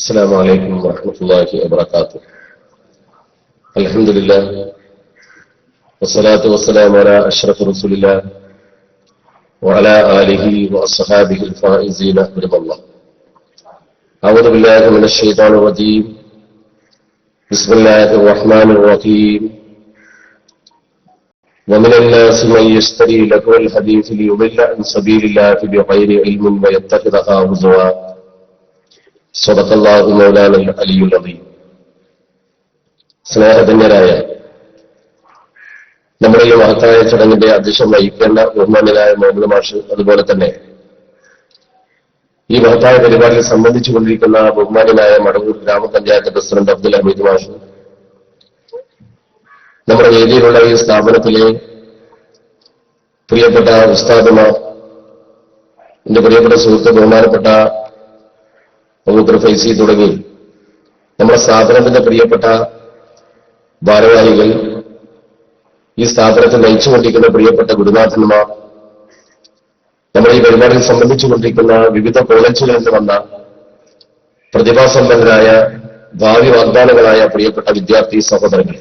السلام عليكم ورحمة الله وبركاته. الحمد لله والصلاة والسلام على أشرف رسول الله وعلى آله وأصحابه الفائزين برضا الله. أعوذ بالله من الشيطان الرجيم. بسم الله الرحمن الرحيم. ومن الناس من يشتري لهو الحديث ليضل عن سبيل الله بغير علم ويتخذها هزوا. സ്വദഖല്ലാഹു മൗലാനൽ അലിയുൽ അദീം. സ്നേഹധന്യരായ നമ്മുടെ ഈ മഹത്തായ ചടങ്ങിന്റെ അധ്യക്ഷം വഹിക്കേണ്ട ബഹുമാന്യനായ മുഹമ്മദ് മാഷ്, അതുപോലെ തന്നെ ഈ മഹത്തായ പരിപാടിയിൽ സംബന്ധിച്ചുകൊണ്ടിരിക്കുന്ന ബഹുമാന്യനായ മടവൂർ ഗ്രാമപഞ്ചായത്ത് പ്രസിഡന്റ് അബ്ദുൽ ഹമീദ് മാഷ്, നമ്മുടെ വേദിയിലുള്ള ഈ സ്ഥാപനത്തിലെ പ്രിയപ്പെട്ട ഉസ്താദുമാർ, എന്റെ പ്രിയപ്പെട്ട സുഹൃത്ത് ബഹുമാനപ്പെട്ട പവിത്ര ഫൈസി തുടങ്ങി നമ്മുടെ സ്ഥാപനത്തിന്റെ പ്രിയപ്പെട്ട ഭാരവാഹികൾ, ഈ സ്ഥാപനത്തെ നയിച്ചുകൊണ്ടിരിക്കുന്ന പ്രിയപ്പെട്ട ഗുരുനാഥന്മാർ, നമ്മുടെ ഈ പരിപാടിയിൽ സംബന്ധിച്ചുകൊണ്ടിരിക്കുന്ന വിവിധ കോളേജുകളിൽ നിന്ന് വന്ന പ്രതിഭാസമ്പന്നരായ ഭാവി വാഗ്ദാനങ്ങളായ പ്രിയപ്പെട്ട വിദ്യാർത്ഥി സഹോദരങ്ങൾ,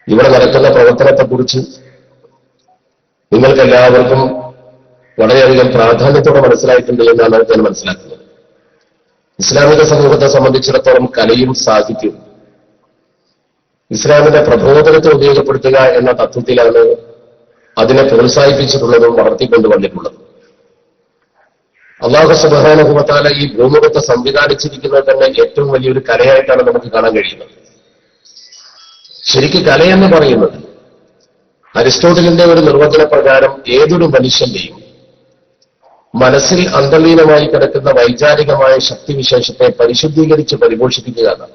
ഇവിടെ നടക്കുന്ന പ്രവർത്തനത്തെക്കുറിച്ച് നിങ്ങൾക്കെല്ലാവർക്കും വളരെയധികം പ്രാധാന്യത്തോടെ മനസ്സിലായിട്ടുണ്ട് എന്നാണ് ഞാൻ മനസ്സിലാക്കുന്നത്. ഇസ്ലാമിക സമൂഹത്തെ സംബന്ധിച്ചിടത്തോളം കലയും സാഹിത്യവും ഇസ്ലാമിന്റെ പ്രബോധനത്തെ ഉപയോഗപ്പെടുത്തുക എന്ന തത്വത്തിലാണ് അതിനെ പ്രോത്സാഹിപ്പിച്ചിട്ടുള്ളതും വളർത്തിക്കൊണ്ടുവന്നിട്ടുള്ളതും. അല്ലാഹു സുബ്ഹാനഹു വ തആല ഈ ഭൂമുഖത്തെ സംവിധാനിച്ചിരിക്കുന്നത് തന്നെ ഏറ്റവും വലിയൊരു കലയായിട്ടാണ് നമുക്ക് കാണാൻ കഴിയുന്നത്. ശരിക്കും കലയെന്ന് പറയുന്നത് അരിസ്റ്റോട്ടലിന്റെ ഒരു നിർവചന പ്രകാരം ഏതൊരു മനുഷ്യന്റെയും മനസ്സിൽ അന്തർലീനമായി കിടക്കുന്ന വൈചാരികമായ ശക്തിവിശേഷത്തെ പരിശുദ്ധീകരിച്ച് പരിപോഷിപ്പിക്കുക എന്നാണ്.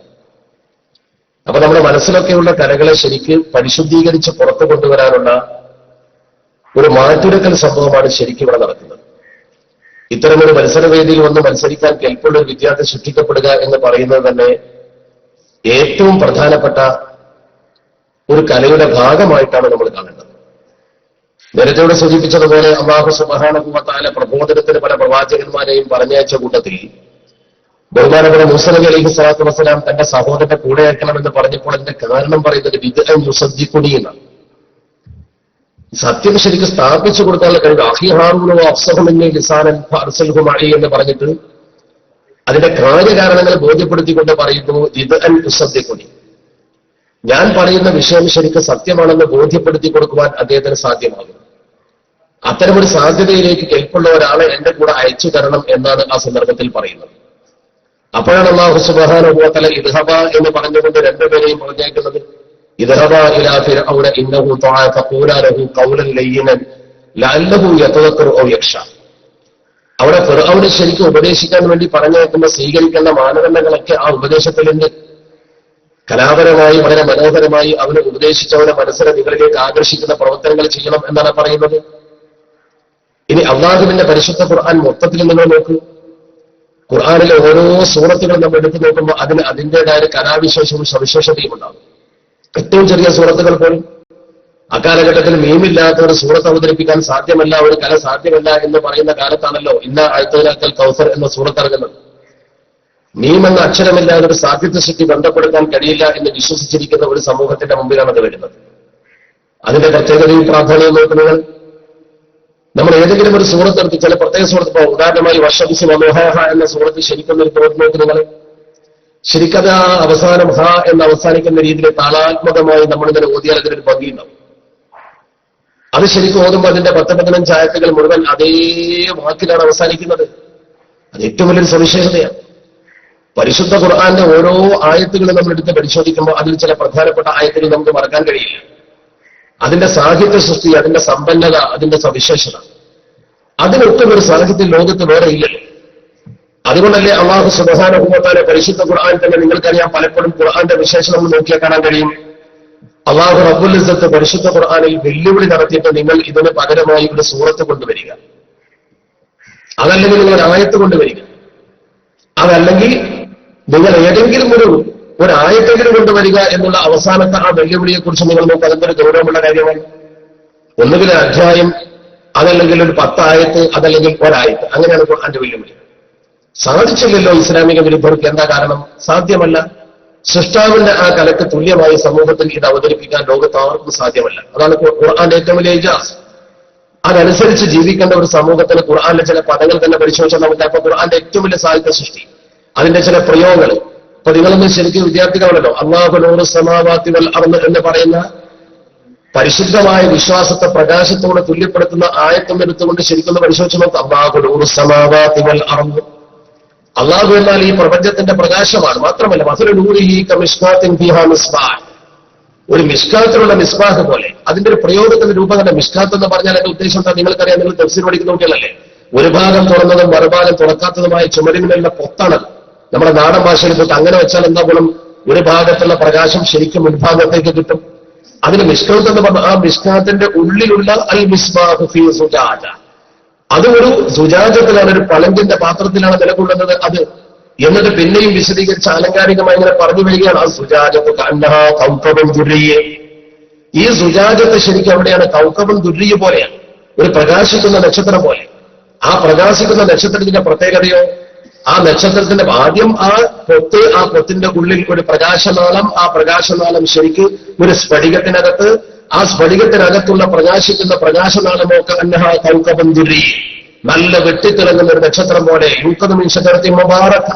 അപ്പൊ നമ്മുടെ മനസ്സിലൊക്കെയുള്ള കലകളെ ശരിക്ക് പരിശുദ്ധീകരിച്ച് പുറത്തു കൊണ്ടുവരാനുള്ള ഒരു മാറ്റുരക്കൽ സംഭവമാണ് ശരിക്കും ഇവിടെ നടക്കുന്നത്. ഇത്തരമൊരു മത്സരവേദിയിൽ വന്ന് മത്സരിക്കാൻ കെൽപ്പുള്ള ഒരു വിദ്യാർത്ഥി സൃഷ്ടിക്കപ്പെടുക എന്ന് പറയുന്നത് തന്നെ ഏറ്റവും പ്രധാനപ്പെട്ട ഒരു കലയുടെ ഭാഗമായിട്ടാണ് നമ്മൾ കാണേണ്ടത്. നേരത്തെ ഇവിടെ സൂചിപ്പിച്ചതുപോലെ അല്ലാഹു സുബ്ഹാനഹു വ തആല പ്രബോധനത്തിന് പല പ്രവാചകന്മാരെയും പറഞ്ഞയച്ച കൂട്ടത്തിൽ ബഹുമാനപ്പെട്ട മൂസാ നബി അലൈഹി സ്വലാത്തു വസ്സലാം തന്റെ സഹോദരന്റെ കൂടെ അയക്കണമെന്ന് പറഞ്ഞപ്പോൾ അതിന്റെ കാരണം പറയുന്നത് ബിദ്അൻ യുസദ്ദിഖുനി എന്നാണ്. സത്യം ശരിക്കും സ്ഥാപിച്ചു കൊടുക്കാനുള്ള കഴിവ്. അഖീ ഹാറൂന അഫ്സഹു മിന്നി ലിസാനൻ ഫഅർസൽഹു മഅി എന്ന് പറഞ്ഞിട്ട് അതിന്റെ കാര്യകാരണങ്ങൾ ബോധ്യപ്പെടുത്തിക്കൊണ്ട് പറയുന്നു ബിദ്അൻ യുസദ്ദിഖുനി, ഞാൻ പറയുന്ന വിഷയം ശരിക്കും സത്യമാണെന്ന് ബോധ്യപ്പെടുത്തി കൊടുക്കുവാൻ അദ്ദേഹത്തിന് സാധ്യമാകും. അത്തരമൊരു സാധ്യതയിലേക്ക് കെൽപ്പുള്ള ഒരാളെ എന്റെ കൂടെ അയച്ചു തരണം എന്നാണ് ആ സന്ദർഭത്തിൽ പറയുന്നത്. അപ്പോഴാണ് അല്ലാഹു സുബ്ഹാനഹു വ തആല ഇദ്ഹബ എന്ന് പറഞ്ഞുകൊണ്ട് രണ്ടുപേരെയും പറഞ്ഞേക്കുന്നത്. ഇദ്ഹബ ഇലാ ഫിർഔന ഇന്നഹു തആ ഫഖൂലാ ലഹു ഖൗലൻ ലയ്യിനൻ ലഅല്ലഹു യതദക്കറു ഔ യഖ്ശാ. അവിടെ ഫിർഔനെ ശരിക്കും ഉപദേശിക്കാൻ വേണ്ടി പറഞ്ഞേക്കുന്ന സ്വീകരിക്കേണ്ട മാനദണ്ഡങ്ങളൊക്കെ ആ ഉപദേശത്തിലുണ്ട്. കലാപരമായി വളരെ മനോഹരമായി അവനെ ഉപദേശിച്ചവനെ മനസ്സിനെ നിങ്ങളിലേക്ക് ആകർഷിക്കുന്ന പ്രവർത്തനങ്ങൾ ചെയ്യണം എന്നാണ് പറയുന്നത്. ഇനി അല്ലാഹുവിന്റെ പരിശുദ്ധ ഖുർആൻ മൊത്തത്തിൽ നിങ്ങൾ നോക്കൂ. ഖുർആനിലെ ഓരോ സൂറത്തുകളും നമ്മൾ എടുത്തു നോക്കുമ്പോൾ അതിന് അതിൻ്റെതായ കലാവിശേഷവും സവിശേഷതയും ഉണ്ടാകും. ഏറ്റവും ചെറിയ സൂറത്തുകൾ പോലും അക്കാലഘട്ടത്തിൽ മീമില്ലാത്ത ഒരു സൂറത്ത് അവതരിപ്പിക്കാൻ സാധ്യമല്ല, ഒരു കല സാധ്യമല്ല എന്ന് പറയുന്ന കാലത്താണല്ലോ ഇന്ന അഅ്തൈനാക്കൽ കൗസർ എന്ന സൂറത്ത് ഇറങ്ങുന്നത്. മീമെന്ന അക്ഷരമില്ലാതെ ഒരു സാഹിത്യ ശക്തി ബന്ധപ്പെടുത്താൻ കഴിയില്ല എന്ന് വിശ്വസിച്ചിരിക്കുന്ന ഒരു സമൂഹത്തിന്റെ മുമ്പിലാണ് അത് വരുന്നത്. അതിന്റെ പ്രത്യേകതയും പ്രാധാന്യവും നോക്കുന്നത് നമ്മൾ ഏതെങ്കിലും ഒരു സൂറത്ത് എടുത്ത് ചില പ്രത്യേക സൂറത്ത് ഇപ്പോൾ ഉദാഹരണമായി വശംസി വമോഹ എന്ന സൂറത്ത് ശരിക്കും ഒരു തോട്ട് നോക്കി നിങ്ങൾ ശരിക്കത് ആ അവസാനം ഹ എന്ന് അവസാനിക്കുന്ന രീതിയിൽ താളാത്മകമായി നമ്മളിങ്ങനെ ഓതിയാൽ അതിനൊരു ഭംഗിയുണ്ടാവും. അത് ശരിക്കും ഓതുമ്പോൾ അതിന്റെ 10-15 ആയത്തുകൾ മുഴുവൻ അതേ വാക്കിലാണ് അവസാനിക്കുന്നത്. അത് ഏറ്റവും വലിയൊരു സവിശേഷതയാണ്. പരിശുദ്ധ ഖുർആന്റെ ഓരോ ആയത്തുകളും നമ്മൾ എടുത്ത് പരിശോധിക്കുമ്പോൾ അതിൽ ചില പ്രധാനപ്പെട്ട ആയത്തുകൾ നമുക്ക് മറക്കാൻ കഴിയില്ല. അതിന്റെ സാഹിത്യ സൃഷ്ടി, അതിന്റെ സമ്പന്നത, അതിന്റെ സവിശേഷത, അതിനൊട്ടും ഒരു സാഹിത്യം ലോകത്ത് വേറെ ഇല്ലല്ലോ. അതുകൊണ്ടല്ലേ അല്ലാഹു സുബ്ഹാനഹു വ തആല പരിശുദ്ധ ഖുർആൻ തന്നെ നിങ്ങൾക്കറിയാം, പലപ്പോഴും ഖുർആന്റെ വിശേഷണം നോക്കിയാൽ കാണാൻ കഴിയും. അല്ലാഹു റബ്ബുൽ ഇസ്സത്ത് പരിശുദ്ധ ഖുർആനിൽ വെല്ലുവിളി നടത്തിയിട്ട് നിങ്ങൾ ഇതിന് പകരമായി ഒരു സൂറത്ത് കൊണ്ടുവരിക, അതല്ലെങ്കിൽ നിങ്ങൾ ഒരു ആയത്ത് കൊണ്ടുവരിക, അതല്ലെങ്കിൽ നിങ്ങൾ ഏതെങ്കിലും ഒരു ആയത്തെങ്കിലും കൊണ്ടുവരിക എന്നുള്ള അവസാനത്തെ ആ വെല്ലുവിളിയെക്കുറിച്ച് നിങ്ങൾ നോക്കുക. അതെന്തൊരു ഗൗരവമുള്ള കാര്യമാണ്. ഒന്നുകിൽ അധ്യായം, അതല്ലെങ്കിൽ ഒരു 10 ആയത്ത്, അതല്ലെങ്കിൽ ഒരായത്ത്, അങ്ങനെയാണ് ഖുർആന്റെ വെല്ലുവിളി. സാധിച്ചില്ലല്ലോ ഇസ്ലാമിക വിരുദ്ധർക്ക്. എന്താ കാരണം? സാധ്യമല്ല. സൃഷ്ടാവിന്റെ ആ കലക്ക് തുല്യമായി സമൂഹത്തിൽ ഇത് അവതരിപ്പിക്കാൻ ലോകത്ത് ആർക്കും സാധ്യമല്ല. അതാണ് ഖുർആന്റെ ഏറ്റവും വലിയ ഇജാസ്. അതനുസരിച്ച് ജീവിക്കേണ്ട ഒരു സമൂഹത്തിന് ഖുർആന്റെ ചില പദങ്ങൾ തന്നെ പരിശോധിച്ചാൽ നമുക്ക് അപ്പൊ ഖുർആന്റെ ഏറ്റവും വലിയ സാഹിത്യ സൃഷ്ടി, അതിന്റെ ചില പ്രയോഗങ്ങൾ. അപ്പൊ നിങ്ങളൊന്നും ശരിക്കും വിദ്യാർത്ഥികളാണല്ലോ. അല്ലാഹു നൂറു സമാവാതി വൽ അർദ് എന്ന് പറയുന്ന പരിശുദ്ധമായ വിശ്വാസത്തെ പ്രകാശത്തോട് തുല്യപ്പെടുത്തുന്ന ആയത്തും എടുത്തുകൊണ്ട് ശരിക്കും പരിശോധിച്ച് നോക്കാം. അല്ലാഹു നൂറു സമാവാതി വൽ അർദ്, അള്ളാഹു എന്നാൽ ഈ പ്രപഞ്ചത്തിന്റെ പ്രകാശമാണ്. മാത്രമല്ല മസലു നൂരിഹി കമിഷ്കാത്തിൻ ഫീഹാ മിസ്ബാഹ്, ഒരു മിസ്കാത്തിലുള്ള മിസ്ബാഹ് പോലെ. അതിന്റെ ഒരു പ്രയോഗത്തിന്റെ രൂപം തന്നെ. മിസ്കാത്ത് എന്ന് പറഞ്ഞാൽ എന്റെ ഉദ്ദേശം എന്താ നിങ്ങൾക്കറിയാം, നിങ്ങൾ തഫ്സീർ പഠിക്കുന്ന കുട്ടികളല്ലേ. ഒരു ഭാഗം തുറന്നതും മറുഭാഗം തുറക്കാത്തതുമായ ചുമരിന്മേലുള്ള പൊത്താണ്. നമ്മുടെ നാടൻ ഭാഷയിൽ പൊത്ത്. അങ്ങനെ വെച്ചാൽ എന്താ ഗുണം? ഒരു ഭാഗത്തുള്ള പ്രകാശം ശരിക്കും മുൻഭാഗത്തേക്ക് കിട്ടും. അതിന് മിസ്കാത്ത് എന്ന് പറഞ്ഞാൽ ആ മിസ്കാത്തിന്റെ ഉള്ളിലുള്ള അൽ മിസ്ബാഹു ഫീ സുജാജ, അത് ഒരു സുജാജത്തിലാണ്, ഒരു പളങ്കിന്റെ പാത്രത്തിലാണ് നിലകൊള്ളുന്നത് അത്. എന്നിട്ട് പിന്നെയും വിശദീകരിച്ച് ആലങ്കാരികമായി ഇങ്ങനെ പറഞ്ഞു വരികയാണ്. ആ സുജാജത്ത് കന്നഹാ കൗകബൻ ദുർരിയെ, ഈ സുജാജത്ത് ശരിക്കും എവിടെയാണ്? കൗകബൻ ദുർരിയ പോലെയാണ്, ഒരു പ്രകാശിക്കുന്ന നക്ഷത്രം പോലെ. ആ പ്രകാശിക്കുന്ന നക്ഷത്രത്തിന്റെ പ്രത്യേകതയോ, ആ നക്ഷത്രത്തിന്റെ ആദ്യം ആ പൊത്തിന്റെ ഉള്ളിൽ ഒരു പ്രകാശനാളം, ആ പ്രകാശനാളം ശരിക്ക് ഒരു സ്ഫടികത്തിനകത്ത്, ആ സ്ഫടികത്തിനകത്തുള്ള പ്രകാശിക്കുന്ന പ്രകാശനാളമൊക്കെ അന്നഹാ കൗകബൻ ദുർരി, നല്ല വെട്ടിത്തിളങ്ങുന്ന ഒരു നക്ഷത്രം പോലെ. യൂഖദു മിൻ ശജറത്തിൻ മുബാറക,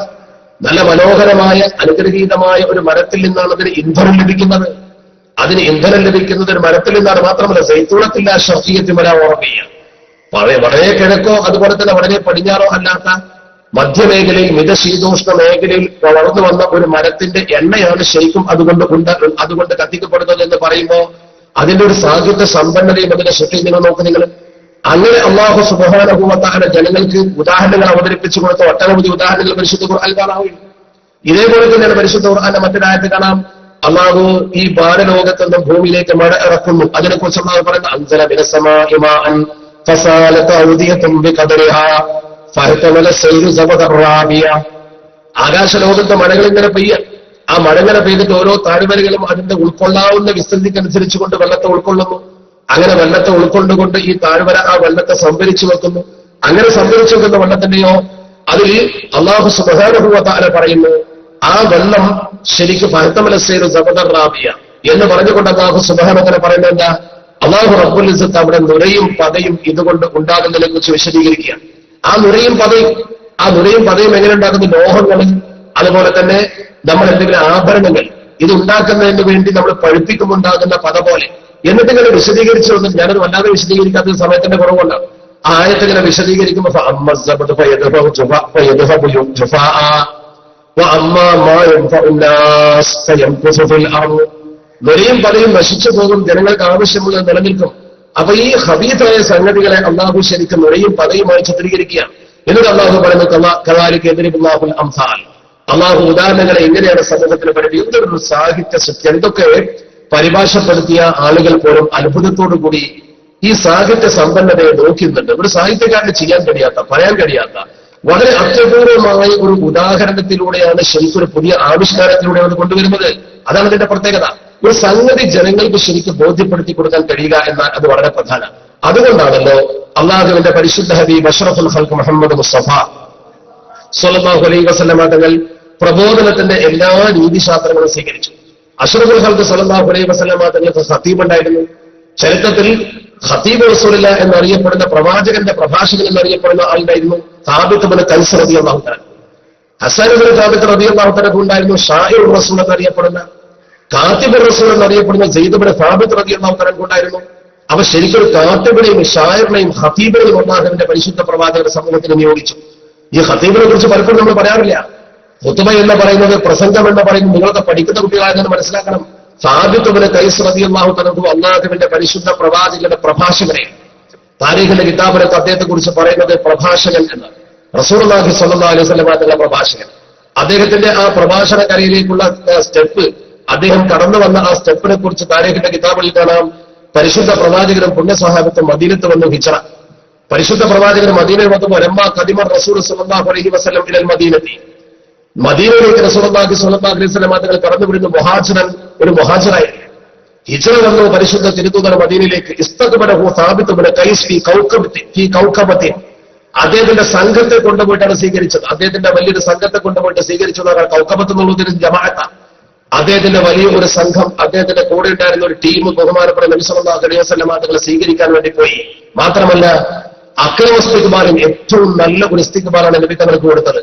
നല്ല മനോഹരമായ അനുഗ്രഹീതമായ ഒരു മരത്തിൽ നിന്നാണ് അതിന് ഇന്ധനം ലഭിക്കുന്നത്. അതിന് ഇന്ധനം ലഭിക്കുന്നത് ഒരു മരത്തിൽ നിന്നാണ്. മാത്രമല്ല സൈത്തൂണത്തില്ല ഷർഖിയ്യത്തി വലാ ഉറബിയ്യ, വളരെ കിഴക്കോ അതുപോലെ തന്നെ വളരെ പടിഞ്ഞാറോ അല്ലാത്ത മധ്യമേഖലയിൽ, മിതശീതോഷ്ണ മേഖലയിൽ വളർന്നു വന്ന ഒരു മരത്തിന്റെ എണ്ണയാണ് ശരിക്കും അതുകൊണ്ട് കത്തിക്കപ്പെടുന്നത് എന്ന് പറയുമ്പോൾ അതിന്റെ ഒരു സാഹിത്യ സമ്പന്നതയും അതിന്റെ ശക്തി നിങ്ങൾ നോക്ക്. നിങ്ങൾ അങ്ങനെ അല്ലാഹു സുബ്ഹാനഹു വ തആല ജനങ്ങൾക്ക് ഉദാഹരണങ്ങൾ അവതരിപ്പിച്ചു കൊടുത്ത ഒട്ടനവധി ഉദാഹരണങ്ങൾ പരിശുദ്ധ ഖുർആനിൽ കാണാവും. ഇതേപോലെ തന്നെയാണ് പരിശുദ്ധ ഖുർആന്റെ മറ്റൊരായത്ത് കാണാം. അല്ലാഹു ഈ ഭാരലോകത്ത് നിന്നും ഭൂമിയിലേക്ക് മഴ ഇറക്കുന്നു. അതിനെക്കുറിച്ച് അല്ലാഹു പറയുന്നത് അൻസല മിനസ് സമാഇ മാഅൻ ഫസാലത ഔദിയതുൻ ബിഖദരിഹാ ഫഹതമല സൈറു സബദർ റാബിയ. ആകാശലോകത്തെ മഴകൾ ഇങ്ങനെ പെയ്യാൻ, ആ മഴ ഇങ്ങനെ പെയ്തിട്ട് ഓരോ താഴ്വരകളും അതിന്റെ ഉൾക്കൊള്ളാവുന്ന വിസ്തൃതിക്കനുസരിച്ച് കൊണ്ട് വെള്ളത്തെ ഉൾക്കൊള്ളുന്നു. അങ്ങനെ വെള്ളത്തെ ഉൾക്കൊണ്ടുകൊണ്ട് ഈ താഴ്വര ആ വെള്ളത്തെ സംഭരിച്ചു വെക്കുന്നു. അങ്ങനെ സംഭരിച്ചു വെക്കുന്ന വെള്ളത്തിന്റെയോ അതിൽ അല്ലാഹു സുബ്ഹാനഹു വ തആല പറയുന്നു, ആ വെള്ളം ശരിക്കും ഫഹതമല സൈറു സബദർ റാബിയ എന്ന് പറഞ്ഞുകൊണ്ട് അല്ലാഹു സുബ്ഹാനഹു വ തആല പറയുന്നത് എന്താ? അല്ലാഹു റബ്ബുൽ ഇസ്സത്ത് അവിടെ നുരയും പതയും ഇതുകൊണ്ട് ഉണ്ടാകുന്നതിനെ കുറിച്ച് വിശദീകരിക്കുക. ആ നുരയും പതയും എങ്ങനെ ഉണ്ടാക്കുന്നു? ലോഹങ്ങളിൽ, അതുപോലെ തന്നെ നമ്മൾ എന്തെങ്കിലും ആഭരണങ്ങൾ ഇത് ഉണ്ടാക്കുന്നതിന് വേണ്ടി നമ്മൾ പഴുപ്പിക്കുമുണ്ടാകുന്ന പത പോലെ. എന്നിട്ട് ഇങ്ങനെ വിശദീകരിച്ചു വന്നിട്ട് ഞാനത് വല്ലാതെ വിശദീകരിക്കാത്ത സമയത്തിന്റെ കുറവുണ്ടാകും. ആ ആയത്തിങ്ങനെ വിശദീകരിക്കുമ്പോൾ നുരയും പതയും നശിച്ചു പോകും, ജനങ്ങൾക്ക് ആവശ്യമുള്ളത് നിലനിൽക്കും. അപ്പൊ ഈ ഹബീസായ സംഗതികളെ അല്ലാഹു ശരിക്കും നുരയും പതയുമായി ചിത്രീകരിക്കുക. എന്നിട്ട് അല്ലാഹു പറയുന്നത് കദാലിക യദ്രിബുല്ലാഹുൽ അംസാൽ, അല്ലാഹു ഉദാഹരണങ്ങളെ എങ്ങനെയാണ് സമൂഹത്തിന് പഠിപ്പിക്കുന്നത്. എന്തൊരു സാഹിത്യ സൃഷ്ടി, എന്തൊക്കെ പരിഭാഷപ്പെടുത്തിയ ആളുകൾ പോലും അത്ഭുതത്തോടു കൂടി ഈ സാഹിത്യ സമ്പന്നതയെ നോക്കുന്നുണ്ട്. ഒരു സാഹിത്യകാരന് ചെയ്യാൻ കഴിയാത്ത, പറയാൻ കഴിയാത്ത വളരെ അത്യപൂർവമായ ഒരു ഉദാഹരണത്തിലൂടെയാണ് ശരിക്കും ഒരു പുതിയ ആവിഷ്കാരത്തിലൂടെ അത് കൊണ്ടുവരുന്നത്. അതാണ് അതിന്റെ പ്രത്യേകത. ഒരു സംഗതി ജനങ്ങൾക്ക് ശരിക്കും ബോധ്യപ്പെടുത്തി കൊടുക്കാൻ കഴിയുക എന്നാൽ അത് വളരെ പ്രധാനമാണ്. അതുകൊണ്ടാണല്ലോ അള്ളാഹുവിന്റെ പരിശുദ്ധ ഹബീബ് അഷ്റഫുൽ ഖൽഖ് മുഹമ്മദ് മുസ്തഫ സ്വല്ലല്ലാഹു അലൈഹി വസല്ലം തങ്ങൾ പ്രബോധനത്തിന്റെ എല്ലാ രീതിശാസ്ത്രങ്ങളും സ്വീകരിച്ചു. അഷ്റഫുൽ ഖൽഖ് സ്വല്ലല്ലാഹു അലൈഹി വസല്ലം തങ്ങൾക്ക് ഖതീബ് ഉണ്ടായിരുന്നു. ചരിത്രത്തിൽ ഖതീബ് റസൂലുള്ളാ എന്നറിയപ്പെടുന്ന പ്രവാചകന്റെ പ്രഭാഷകൻ എന്നറിയപ്പെടുന്ന ആളുണ്ടായിരുന്നു സാബിത്ത് ഇബ്നു ഖൈസ് റളിയല്ലാഹു തആല. ഹസ്സൻ ഇബ്നു സാബിത്ത് റളിയല്ലാഹു തആല ഉണ്ടായിരുന്നു ഷാഇർ റസൂൽ എന്നറിയപ്പെടുന്ന, കാത്തിബ് റസൂൽ എന്നറിയപ്പെടുന്ന സെയ്ദ് ഇബ്നു സാബിത്ത് റളിയല്ലാഹു തആല ഉണ്ടായിരുന്നു. അവ ശരിക്കും കാത്തിബിനെയും ഷായറിനെയും ഖതീബിനെയും അല്ലാഹുവിന്റെ പരിശുദ്ധ പ്രവാചകർ സമൂഹത്തിന് നിയോഗിച്ചു. ഈ ഖതീബിനെ കുറിച്ച് പലപ്പോഴും നമ്മൾ പറയാറില്ല. ഖുതുബ എന്ന് പറയുന്നത്, പ്രസംഗം എന്ന് പറയുന്നത് നിങ്ങളൊക്കെ പഠിക്കുന്ന കുട്ടികളാണെന്ന് മനസ്സിലാക്കണം. സാബിത്ത് ഇബ്നു ഖൈസ് റളിയല്ലാഹു തആല അല്ലാഹുവിന്റെ പരിശുദ്ധ പ്രവാചകന്റെ പ്രഭാഷകനെ, താരീഖിന്റെ കിതാബിലൊക്കെ അദ്ദേഹത്തെ കുറിച്ച് പറയുന്നത് പ്രഭാഷകൻ എന്ന്. റസൂലുള്ളാഹി സ്വല്ലല്ലാഹു അലൈഹി വസല്ലം തങ്ങളുടെ പ്രഭാഷകൻ. അദ്ദേഹത്തിന്റെ ആ പ്രഭാഷണ കലയിലേക്കുള്ള സ്റ്റെപ്പ്, അദ്ദേഹം കടന്നു വന്ന ആ സ്റ്റെപ്പിനെ കുറിച്ച് താരീഖിന്റെ കിതാബിൽ കാണാം. പരിശുദ്ധ പ്രവാചകരും പുണ്യസ്വഹാബത്തും മദീനത്ത് വന്നു ഹിജ്റ. പരിശുദ്ധ പ്രവാചകർ മദീനയിൽ വന്നപ്പോൾ ലമ്മാ ഖദിമ റസൂൽ സ്വല്ലല്ലാഹു അലൈഹി വസല്ലം ഇലൽ മദീനത്തി, മദീനയിലേക്ക് റസൂലുള്ളാഹി സ്വല്ലല്ലാഹു അലൈഹി വസല്ലം തങ്ങൾ കടന്നു വരുന്ന മുഹാജിറൻ, ഒരു മുഹാജിറായി ഹിജ്റ വന്നു പരിശുദ്ധ തിരുദൂതർ മദീനയിലേക്ക്. ഇസ്തഖബലഹു സാബിത്ത് ഇബ്നു ഖൈസ് ഫീ കൗകബത്തിൻ, അദ്ദേഹത്തിന്റെ സംഘത്തെ കൊണ്ടുപോയിട്ടാണ് സ്വീകരിച്ചത്. അദ്ദേഹത്തിന്റെ വലിയൊരു സംഘത്തെ കൊണ്ടുപോയിട്ട് സ്വീകരിച്ചു. കൗക്കബത്ത് എന്നുള്ളതിന് ജമാഅത്താണ്. അദ്ദേഹത്തിന്റെ വലിയ ഒരു സംഘം, അദ്ദേഹത്തിന്റെ കൂടെ ഉണ്ടായിരുന്ന ഒരു ടീം ബഹുമാനപ്പെട്ട നബി സല്ലല്ലാഹു അലൈഹി വസല്ലം തങ്ങളെ സ്വീകരിക്കാൻ വേണ്ടി പോയി. മാത്രമല്ല അക്രമ ഇസ്തിഖ്ബാലിന് ഏറ്റവും നല്ല ഒരു ഇസ്തിഖ്ബാലാണ് നബി തങ്ങൾക്ക് കൊടുത്തത്.